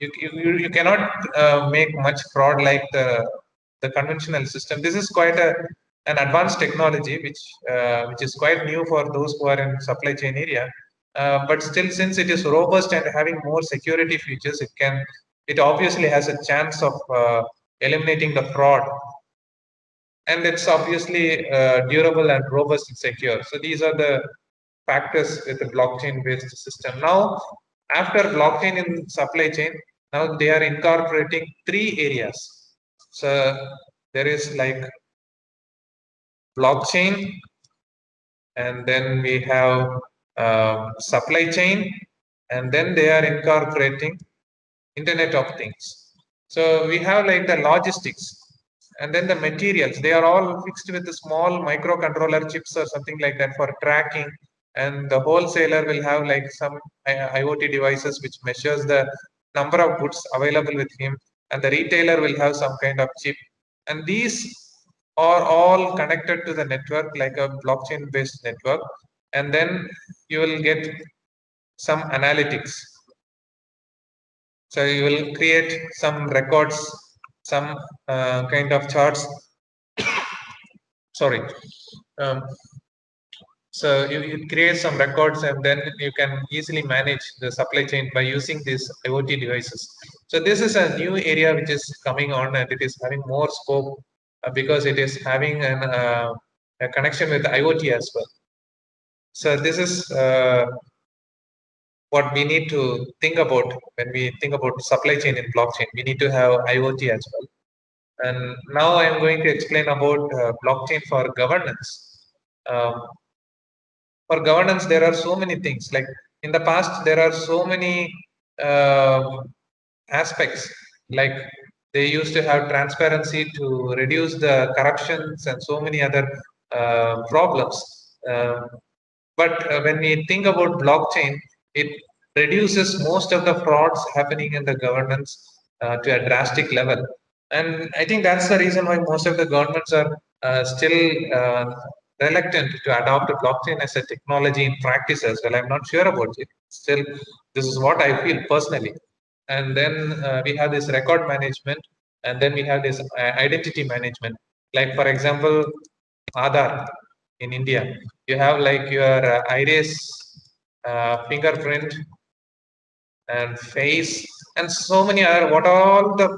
you cannot make much fraud like the conventional system. This is quite an advanced technology which is quite new for those who are in supply chain area. but still, since it is robust and having more security features, it obviously has a chance of eliminating the fraud, and it's obviously durable and robust and secure. So these are the factors with the blockchain based system. Now, after blockchain in supply chain, now they are incorporating three areas. So there is like blockchain, and then we have supply chain, and then they are incorporating Internet of Things. So we have like the logistics, and then the materials. They are all fixed with the small microcontroller chips or something like that for tracking. And the wholesaler will have like some IoT devices which measures the number of goods available with him, and the retailer will have some kind of chip. And these are all connected to the network like a blockchain based network. And then you will get some analytics. So you will create some records, some kind of charts. Sorry. Um, so you create some records, and then you can easily manage the supply chain by using these IoT devices. So this is a new area which is coming on, and it is having more scope because it is having a connection with IoT as well. So this is what we need to think about when we think about supply chain in blockchain. We need to have IoT as well. And now I am going to explain about blockchain for governance. Um, for governance, there are so many things. Like in the past, there are so many aspects. Like they used to have transparency to reduce the corruptions and so many other problems. But when we think about blockchain, it reduces most of the frauds happening in the governance to a drastic level. And I think that's the reason why most of the governments are still reluctant to adopt a blockchain as a technology in practice as well. I'm not sure about it. Still, this is what I feel personally. And then we have this record management, and then we have this identity management. Like, for example, Aadhaar in India, you have like your iris, fingerprint, and face, and so many other, what all the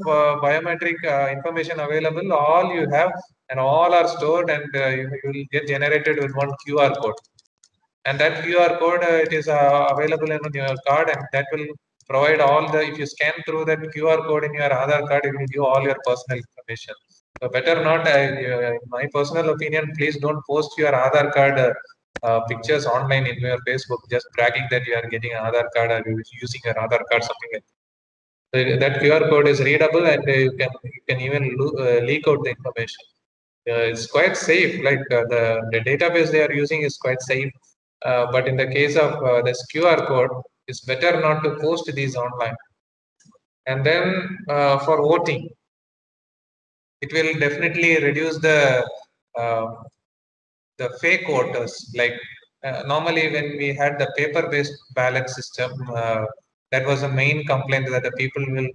biometric information available, all you have, and all are stored, and you will get generated with one QR code. And that QR code, it is available in your card, and that will provide all the, if you scan through that QR code in your Aadhaar card, it will give all your personal information. So better not, in my personal opinion, please don't post your Aadhaar card pictures online in your Facebook, just bragging that you are getting an Aadhaar card or using your Aadhaar card, something like that. So that QR code is readable, and you can even leak out the information. It's quite safe. Like the database they are using is quite safe. But in the case of this QR code, it's better not to post these online. And then for voting, it will definitely reduce uh, the fake voters. Like normally when we had the paper-based ballot system, that was the main complaint that the people will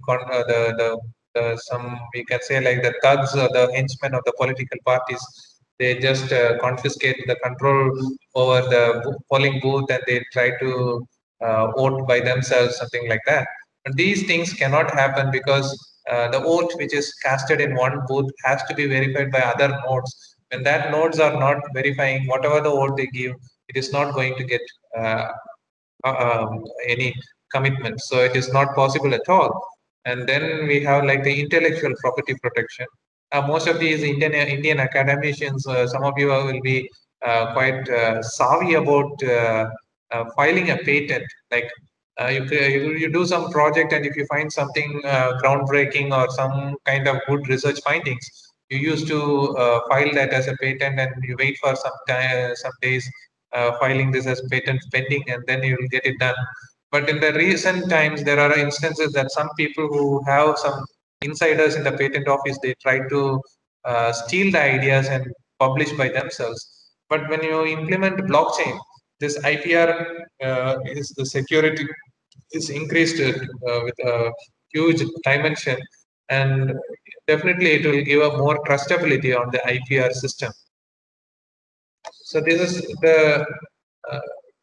some, we can say, like the thugs or the henchmen of the political parties. They just confiscate the control over the polling booth, and they try to vote by themselves, something like that. But these things cannot happen because the vote which is casted in one booth has to be verified by other nodes. When that nodes are not verifying whatever the vote they give, it is not going to get any commitment. So it is not possible at all. And then we have like the intellectual property protection. Most of these Indian academicians, some of you will be quite savvy about filing a patent. Like you do some project, and if you find something groundbreaking or some kind of good research findings, you used to file that as a patent, and you wait for some time, some days, filing this as patent pending, and then you will get it done. But in the recent times, there are instances that some people who have some insiders in the patent office, they try to steal the ideas and publish by themselves. But when you implement blockchain, this IPR is the security is increased with a huge dimension, and definitely it will give a more trustability on the IPR system. So this is the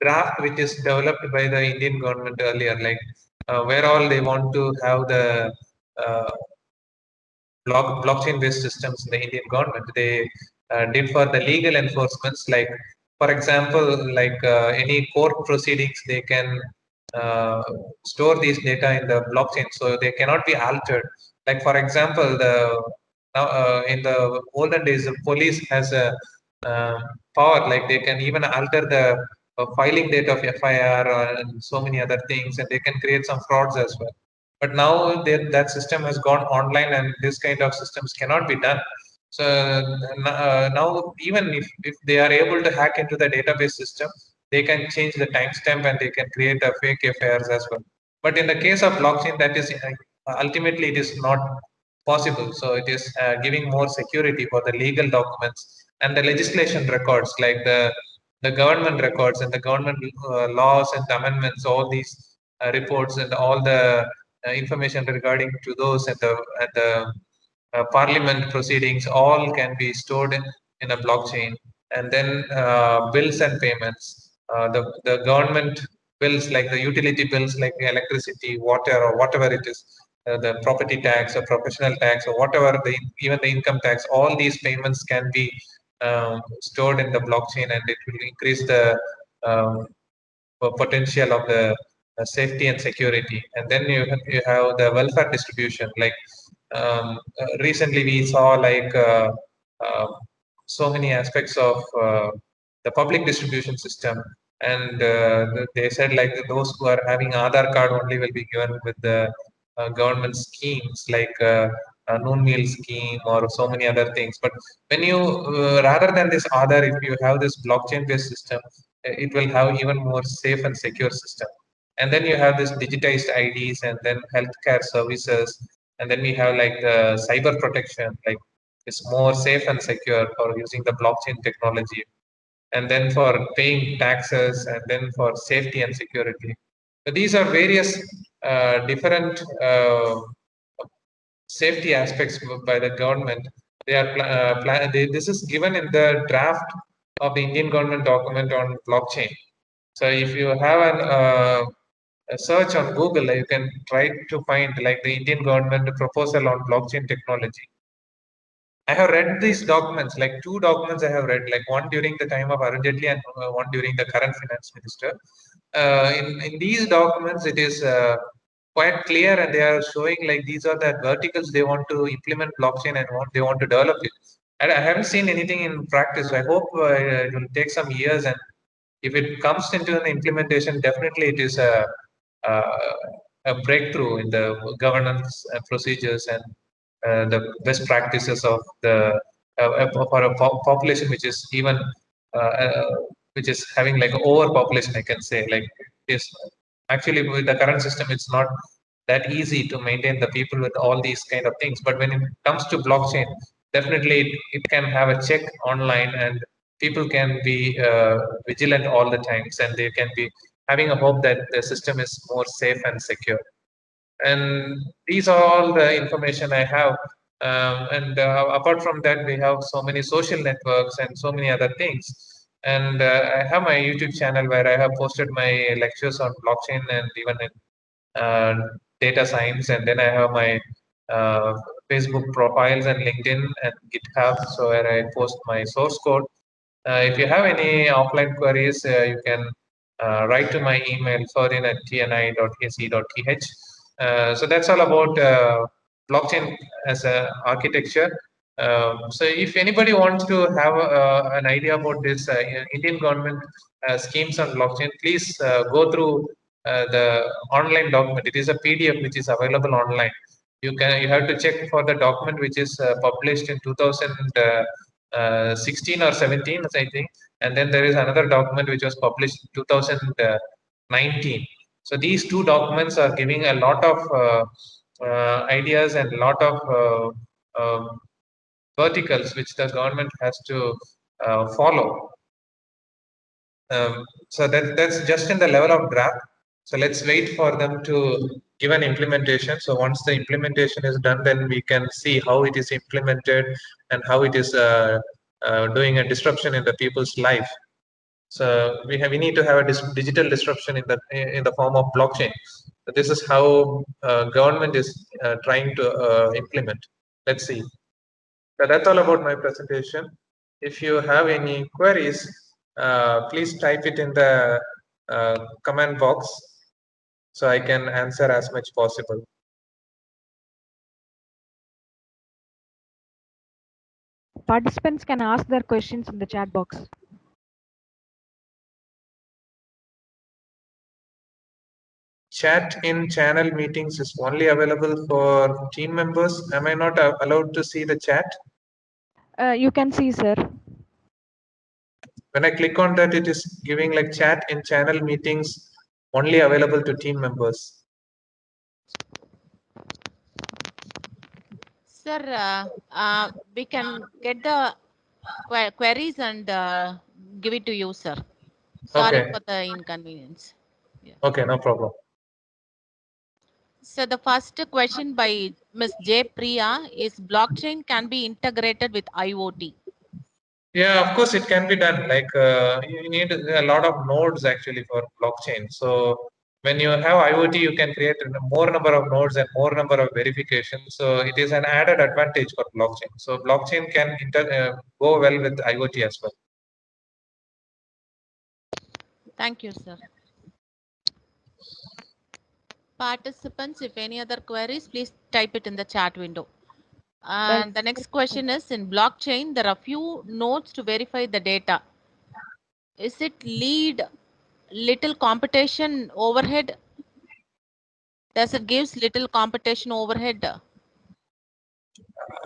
draft which is developed by the Indian government earlier, like where all they want to have the uh, blockchain based systems in the Indian government. They did for the legal enforcements, like for example, like any court proceedings, they can uh, store these data in the blockchain, so they cannot be altered. Like for example, the now in the olden days, the police has a uh, power, like they can even alter the filing date of FIR and so many other things, and they can create some frauds as well. But now that system has gone online, and this kind of systems cannot be done. So now even if they are able to hack into the database system, they can change the timestamp and they can create a fake affairs as well. But in the case of blockchain, that is ultimately it is not possible. So it is giving more security for the legal documents and the legislation records, like the government records and the government laws and amendments, all these reports and all the information regarding to those and the parliament proceedings, all can be stored in a blockchain. And then bills and payments, the government bills, like the utility bills like electricity, water, or whatever it is, the property tax or professional tax or whatever, even the income tax, all these payments can be stored in the blockchain, and it will increase the um, potential of the safety and security. And then you have the welfare distribution. Like recently we saw like uh, so many aspects of the public distribution system, and they said like those who are having Aadhaar card only will be given with the government schemes, like noon meal scheme or so many other things. But when you rather than this Aadhaar, if you have this blockchain based system, it will have even more safe and secure system. And then you have this digitized IDs, and then healthcare services, and then we have like the cyber protection, like it's more safe and secure for using the blockchain technology. And then for paying taxes, and then for safety and security. So these are various different safety aspects by the government. They are this is given in the draft of the Indian government document on blockchain. So if you have a search on Google, you can try to find like the Indian government proposal on blockchain technology. I have read these documents, like two documents I have read, like one during the time of Arun Jaitley and one during the current finance minister. In these documents, it is quite clear, and they are showing like these are the verticals they want to implement blockchain and they want to develop it. And I haven't seen anything in practice. So I hope it will take some years, and if it comes into an implementation, definitely it is uh, a breakthrough in the governance procedures and the best practices of the for a population which is even which is having like overpopulation, I can say. Like is actually with the current system, it's not that easy to maintain the people with all these kind of things. But when it comes to blockchain, definitely it can have a check online, and people can be vigilant all the times, and they can be having a hope that the system is more safe and secure. And these are all the information I have. And apart from that, we have so many social networks and so many other things. And I have my YouTube channel where I have posted my lectures on blockchain and even in uh, data science. And then I have my uh, Facebook profiles and LinkedIn and GitHub, so where I post my source code. If you have any offline queries, you can write to my email sorin@tni.ac.th. So that's all about blockchain as a architecture. So if anybody wants to have an idea about this Indian government schemes on blockchain, please go through the online document. It is a PDF which is available online. You have to check for the document which is published in 2016 or 17, I think. And then there is another document which was published in 2019. So these two documents are giving a lot of ideas and a lot of verticals which the government has to follow. So that's just in the level of draft. So let's wait for them to give an implementation. So once the implementation is done, then we can see how it is implemented and how it is doing a disruption in the people's life. So we need to have a digital disruption in the form of blockchain. So this is how government is trying to implement. Let's see. So that's all about my presentation. If you have any queries, please type it in the comment box so I can answer as much possible. Participants can ask their questions in the chat box. Chat in channel meetings is only available for team members. Am I not allowed to see the chat? You can see, sir. When I click on that, it is giving like chat in channel meetings only available to team members. Sir, we can get the queries and give it to you, sir. Sorry Okay. for the inconvenience. Yeah. Okay, no problem. So the first question by Ms. J. Priya is blockchain can be integrated with IoT. Yeah, of course it can be done. Like you need a lot of nodes actually for blockchain. So when you have IoT, you can create more number of nodes and more number of verifications. So it is an added advantage for blockchain. So blockchain can go well with IoT as well. Thank you, sir. Participants, if any other queries, please type it in the chat window. And the next question is, in blockchain, there are few nodes to verify the data. Is it lead little computation overhead? Does it gives little computation overhead?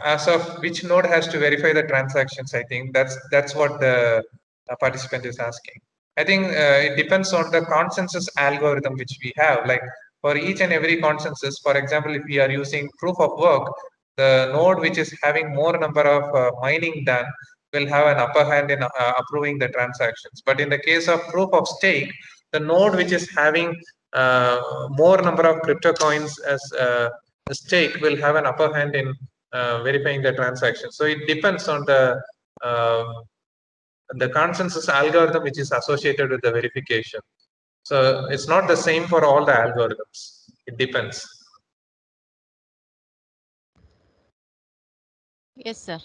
As of which node has to verify the transactions, I think that's what the participant is asking. I think it depends on the consensus algorithm which we have. Like for each and every consensus, for example, if we are using proof of work, the node which is having more number of mining done will have an upper hand in approving the transactions. But in the case of proof of stake, the node which is having more number of crypto coins as a stake will have an upper hand in verifying the transaction. So it depends on the consensus algorithm which is associated with the verification. So it's not the same for all the algorithms. It depends. Yes, sir.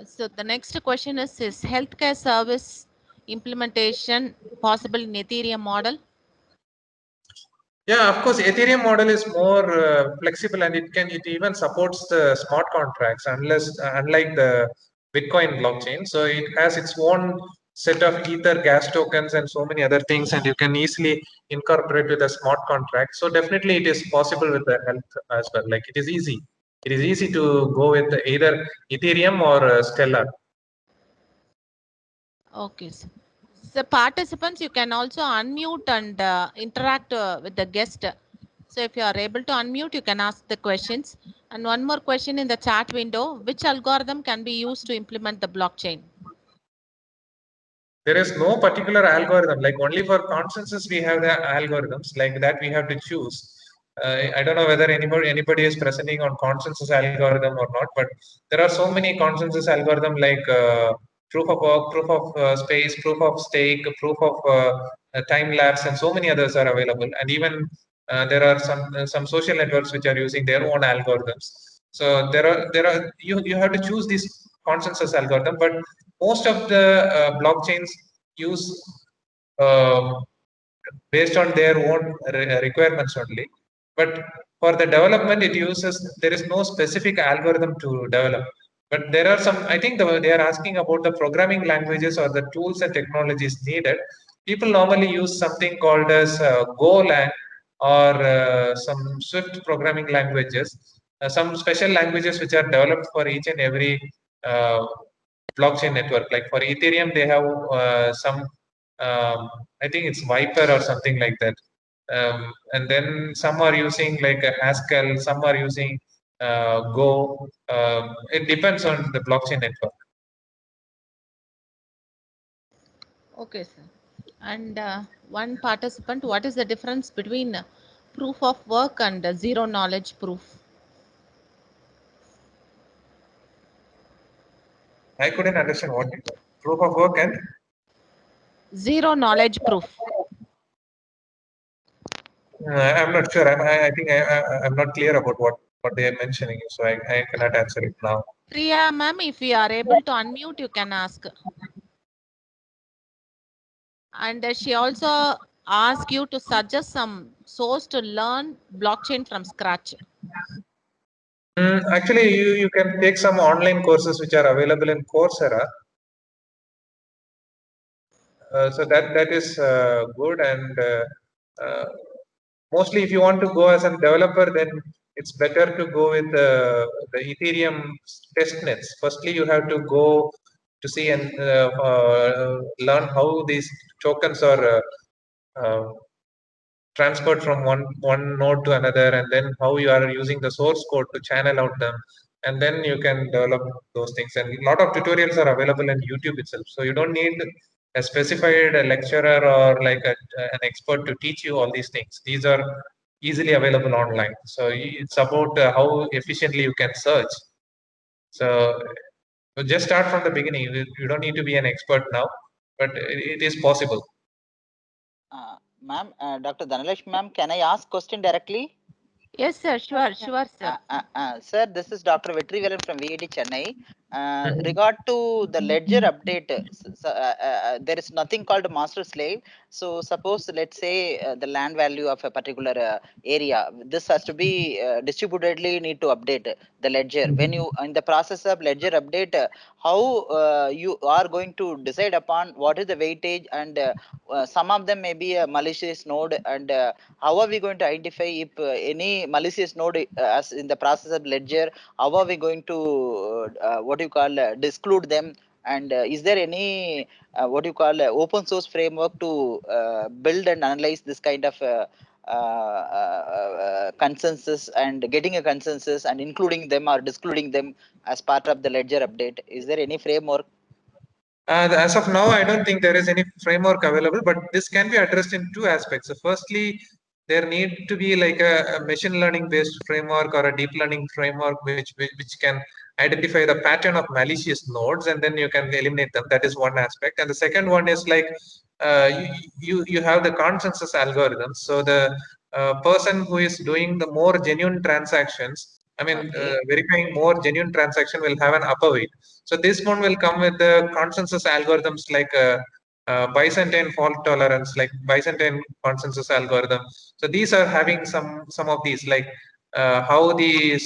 So the next question is healthcare service implementation possible in Ethereum model? Yeah, of course, Ethereum model is more flexible and it even supports the smart contracts unlike the Bitcoin blockchain. So it has its own set of Ether gas tokens and so many other things, and you can easily incorporate with a smart contract. So definitely it is possible with the health as well. Like it is easy. It is easy to go with either Ethereum or Stellar. Okay, sir. So participants, you can also unmute and interact with the guest. So if you are able to unmute, you can ask the questions. And one more question in the chat window, which algorithm can be used to implement the blockchain? There is no particular algorithm. Like only for consensus we have the algorithms like that we have to choose. I don't know whether anybody is presenting on consensus algorithm or not, but there are so many consensus algorithm like proof of work, proof of space, proof of stake, proof of time lapse, and so many others are available. And even there are some social networks which are using their own algorithms. So there are you have to choose this consensus algorithm, but most of the blockchains use based on their own requirements only. But for the development, it uses there is no specific algorithm to develop. But there are some. I think they are asking about the programming languages or the tools and technologies needed. People normally use something called as Golang or some Swift programming languages, some special languages which are developed for each and every uh, blockchain network. Like for Ethereum, they have some, I think it's Viper or something like that. And then some are using like a Haskell, some are using Go. It depends on the blockchain network. Okay, sir. And one participant, what is the difference between proof of work and zero knowledge proof? I couldn't understand what proof of work and Zero knowledge proof. I'm not sure. I think I'm not clear about what they are mentioning, so I cannot answer it now. Priya ma'am, if you are able to unmute, you can ask. And she also asked you to suggest some source to learn blockchain from scratch. Actually, you can take some online courses which are available in Coursera. So that is good, and mostly if you want to go as a developer, then it's better to go with the Ethereum testnets. Firstly, you have to go to see and learn how these tokens are transferred from one node to another, and then how you are using the source code to channel out them, and then you can develop those things. And a lot of tutorials are available in YouTube itself, so you don't need a specified lecturer or like an expert to teach you all these things. These are easily available online, so it's about how efficiently you can search. So just start from the beginning. You don't need to be an expert now, but it is possible. Ma'am, Dr. Dhanalakshmi ma'am, can I ask question directly? Yes, sir. Sure, sir. Sir, this is Dr. Vetrivelan from VIT Chennai. Regard to the ledger update, there is nothing called master slave. So suppose, let's say the land value of a particular area, this has to be distributedly need to update the ledger. When you in the process of ledger update, how you are going to decide upon what is the weightage, and some of them may be a malicious node, and how are we going to identify if any malicious node as in the process of ledger? How are we going to what do you call disclude them? And is there any what do you call open source framework to build and analyze this kind of consensus, and getting a consensus and including them or discluding them as part of the ledger update? Is there any framework? As of now, I don't think there is any framework available, but this can be addressed in two aspects. So firstly, there need to be like a machine learning based framework or a deep learning framework which can identify the pattern of malicious nodes, and then you can eliminate them. That is one aspect. And the second one is like you have the consensus algorithms. So the person who is doing the more genuine transactions, I mean, verifying more genuine transaction will have an upper weight. So this one will come with the consensus algorithms like Byzantine fault tolerance, like Byzantine consensus algorithm. So these are having some of these, like how the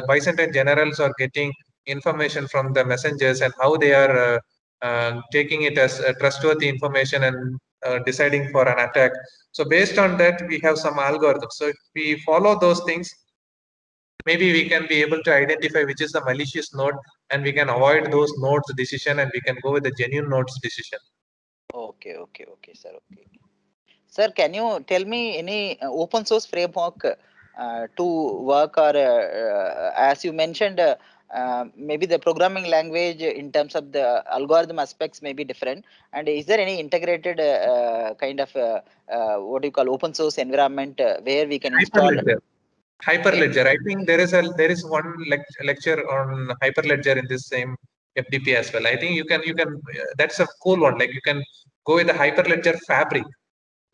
Byzantine generals are getting information from the messengers, and how they are taking it as trustworthy information and deciding for an attack. So based on that, we have some algorithms. So if we follow those things, maybe we can be able to identify which is the malicious node, and we can avoid those nodes decision, and we can go with the genuine nodes decision. Okay, sir. Okay, sir, can you tell me any open source framework to work, or as you mentioned, maybe the programming language in terms of the algorithm aspects may be different, and is there any integrated kind of what do you call open source environment where we can install Hyperledger. I think there is one lecture on Hyperledger in this same FDP as well. I think you can that's a cool one. Like you can go with the Hyperledger Fabric.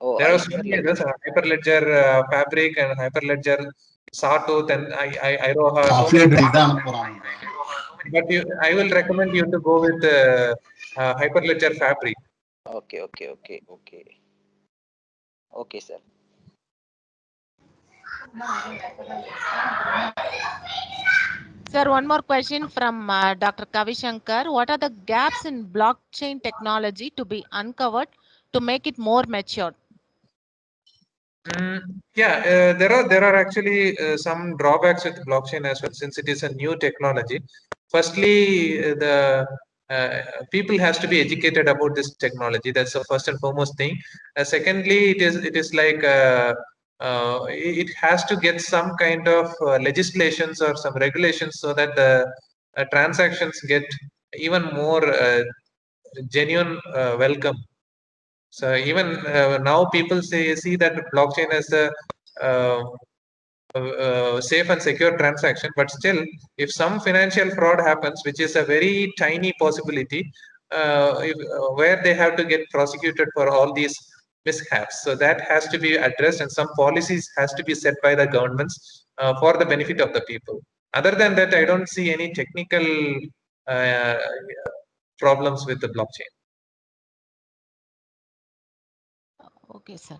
There are so many others, Hyperledger Fabric and Hyperledger Sawtooth and Iroha. But I will recommend you to go with Hyperledger Fabric. Okay, sir. Sir, one more question from Dr. Kavishankar. What are the gaps in blockchain technology to be uncovered to make it more mature? There are actually some drawbacks with blockchain as well, since it is a new technology. Firstly, the people has to be educated about this technology. That's the first and foremost thing. Secondly, it is like it has to get some kind of legislations or some regulations, so that the transactions get even more genuine welcome. So even now people see that blockchain as a safe and secure transaction, but still, if some financial fraud happens, which is a very tiny possibility, where they have to get prosecuted for all these mishaps. So that has to be addressed, and some policies has to be set by the governments for the benefit of the people. Other than that, I don't see any technical uh, problems with the blockchain. Okay, sir.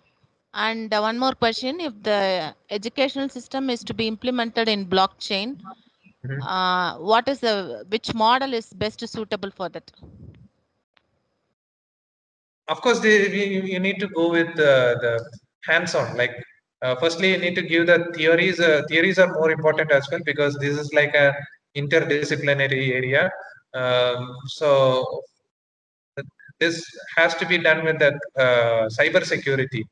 And one more question: if the educational system is to be implemented in blockchain, what is which model is best suitable for that? Of course, you need to go with the hands-on. Like, firstly, you need to give the theories. Theories are more important as well, because this is like a interdisciplinary area. So this has to be done with the cyber security.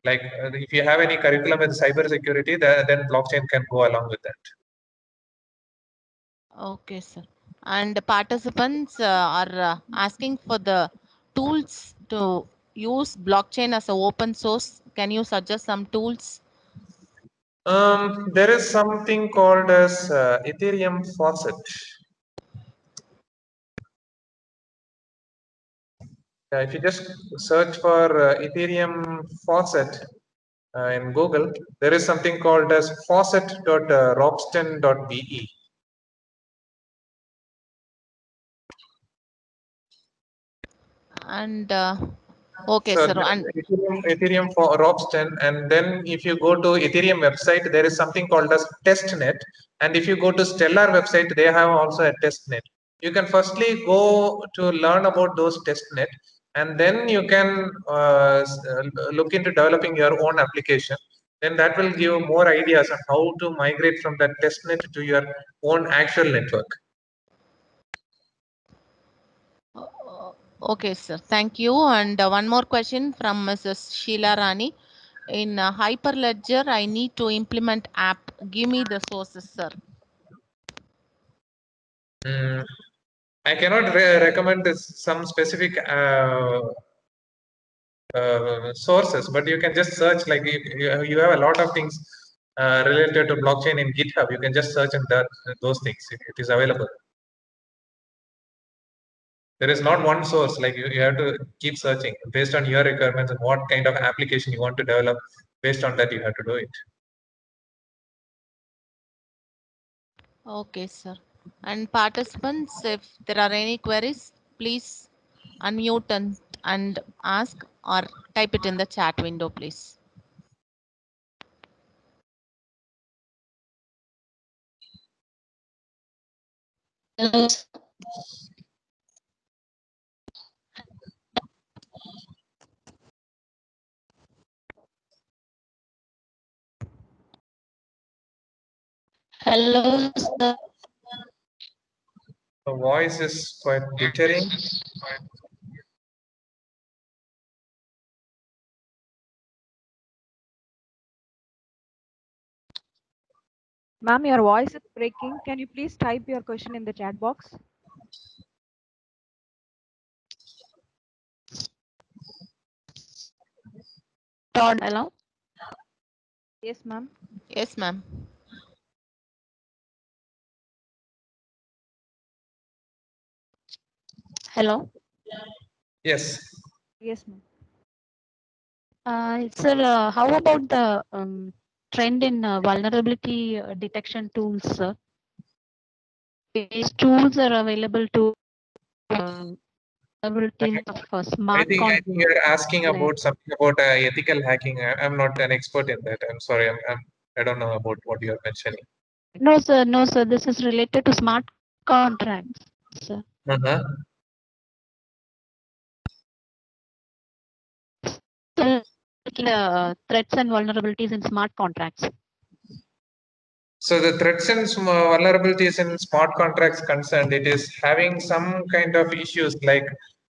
Like, if you have any curriculum with cyber security, then blockchain can go along with that. Okay, sir. And the participants are asking for the tools to use blockchain as an open source. Can you suggest some tools? There is something called as Ethereum Faucet. If you just search for Ethereum Faucet in Google, there is something called as faucet.ropsten.be. And okay, So sir. And Ethereum for Ropsten, and then if you go to Ethereum website, there is something called as testnet. And if you go to Stellar website, they have also a testnet. You can firstly go to learn about those testnet, and then you can look into developing your own application. Then that will give you more ideas on how to migrate from that testnet to your own actual network. okay, sir. Thank you. And one more question from Mrs. Sheila Rani. In Hyperledger, I need to implement app. Give me the sources, sir. I cannot recommend some specific sources, but you can just search. Like, you have a lot of things related to blockchain in GitHub. You can just search in those things. It is available. There is not one source. Like, you have to keep searching based on your requirements and what kind of application you want to develop. Based on that, you have to do it. Okay, sir. And participants, if there are any queries, please unmute and ask, or type it in the chat window, please. Hello. Hello, sir. The voice is quite glittering. Ma'am, your voice is breaking. Can you please type your question in the chat box? Hello. Yes, ma'am. Yes, ma'am. Hello. Yes. Yes, ma'am. Sir, how about the trend in vulnerability detection tools, sir? These tools are available to vulnerabilities of smart I think you are asking about something about ethical hacking. I'm not an expert in that. I'm sorry. I don't know about what you are mentioning. No, sir. No, sir. This is related to smart contracts, sir. Threats and vulnerabilities in smart contracts. So the threats and vulnerabilities in smart contracts concerned, it is having some kind of issues like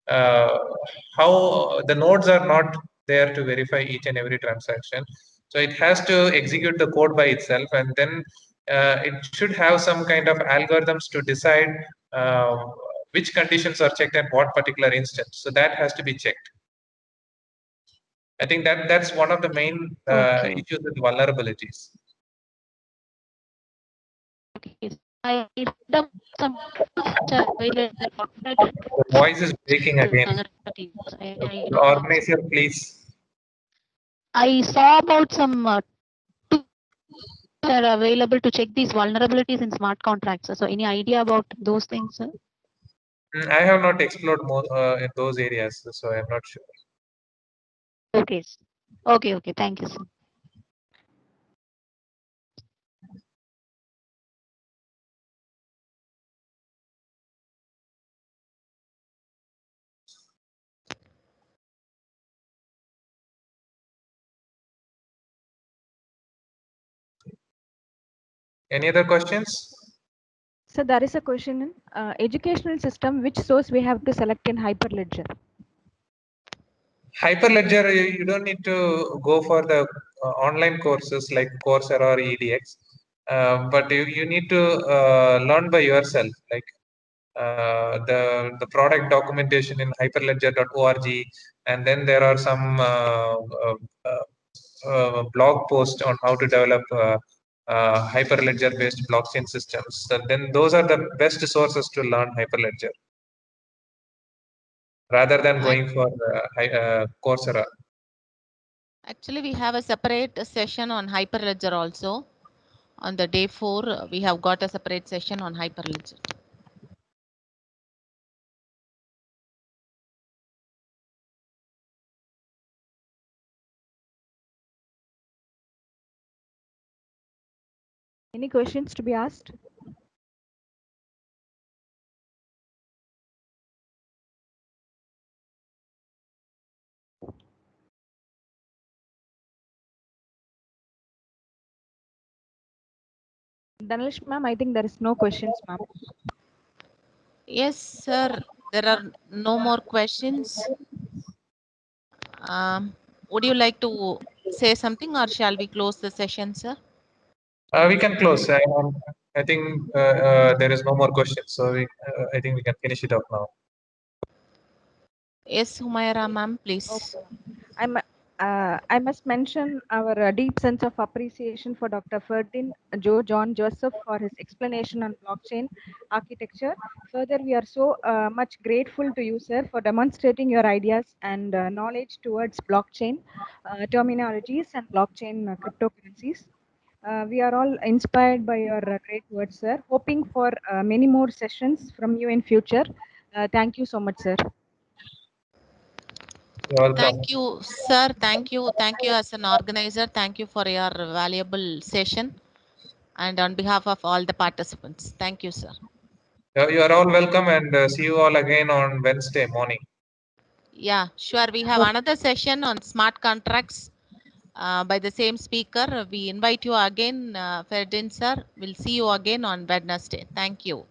how the nodes are not there to verify each and every transaction. So it has to execute the code by itself, and then it should have some kind of algorithms to decide which conditions are checked at what particular instance. So that has to be checked. I think that's one of the main issues with vulnerabilities. Okay. I read up some tools which are available for The voice is breaking again. Organizer, please. I saw about some tools that are available to check these vulnerabilities in smart contracts. So any idea about those things, sir? I have not explored more in those areas, so I'm not sure. Okay. Okay. Thank you, sir. Any other questions? So there is a question in educational system, which source we have to select in Hyperledger? Hyperledger, you don't need to go for the online courses like Coursera or EDX, but you need to learn by yourself. Like the product documentation in hyperledger.org, and then there are some blog posts on how to develop Hyperledger based blockchain systems. So then those are the best sources to learn Hyperledger rather than going for Coursera. Actually, we have a separate session on Hyperledger also. On the day 4, we have got a separate session on Hyperledger. Any questions to be asked? Dhanalish ma'am, I think there is no questions, ma'am. Yes, sir. There are no more questions. Would you like to say something, or shall we close the session, sir? We can close. I think there is no more questions, so I think we can finish it up now. Yes, Humaira ma'am, please. Okay. I must mention our deep sense of appreciation for Dr. Ferdin John Joseph for his explanation on blockchain architecture. Further, we are so much grateful to you, sir, for demonstrating your ideas and knowledge towards blockchain terminologies and blockchain cryptocurrencies. We are all inspired by your great words, sir. Hoping for many more sessions from you in future. Thank you so much, sir. You're welcome. Thank you, sir. Thank you. Thank you as an organizer. Thank you for your valuable session. And on behalf of all the participants, thank you, sir. You are all welcome, and see you all again on Wednesday morning. Yeah, sure. We have another session on smart contracts by the same speaker. We invite you again, Ferdin sir. We'll see you again on Wednesday. Thank you.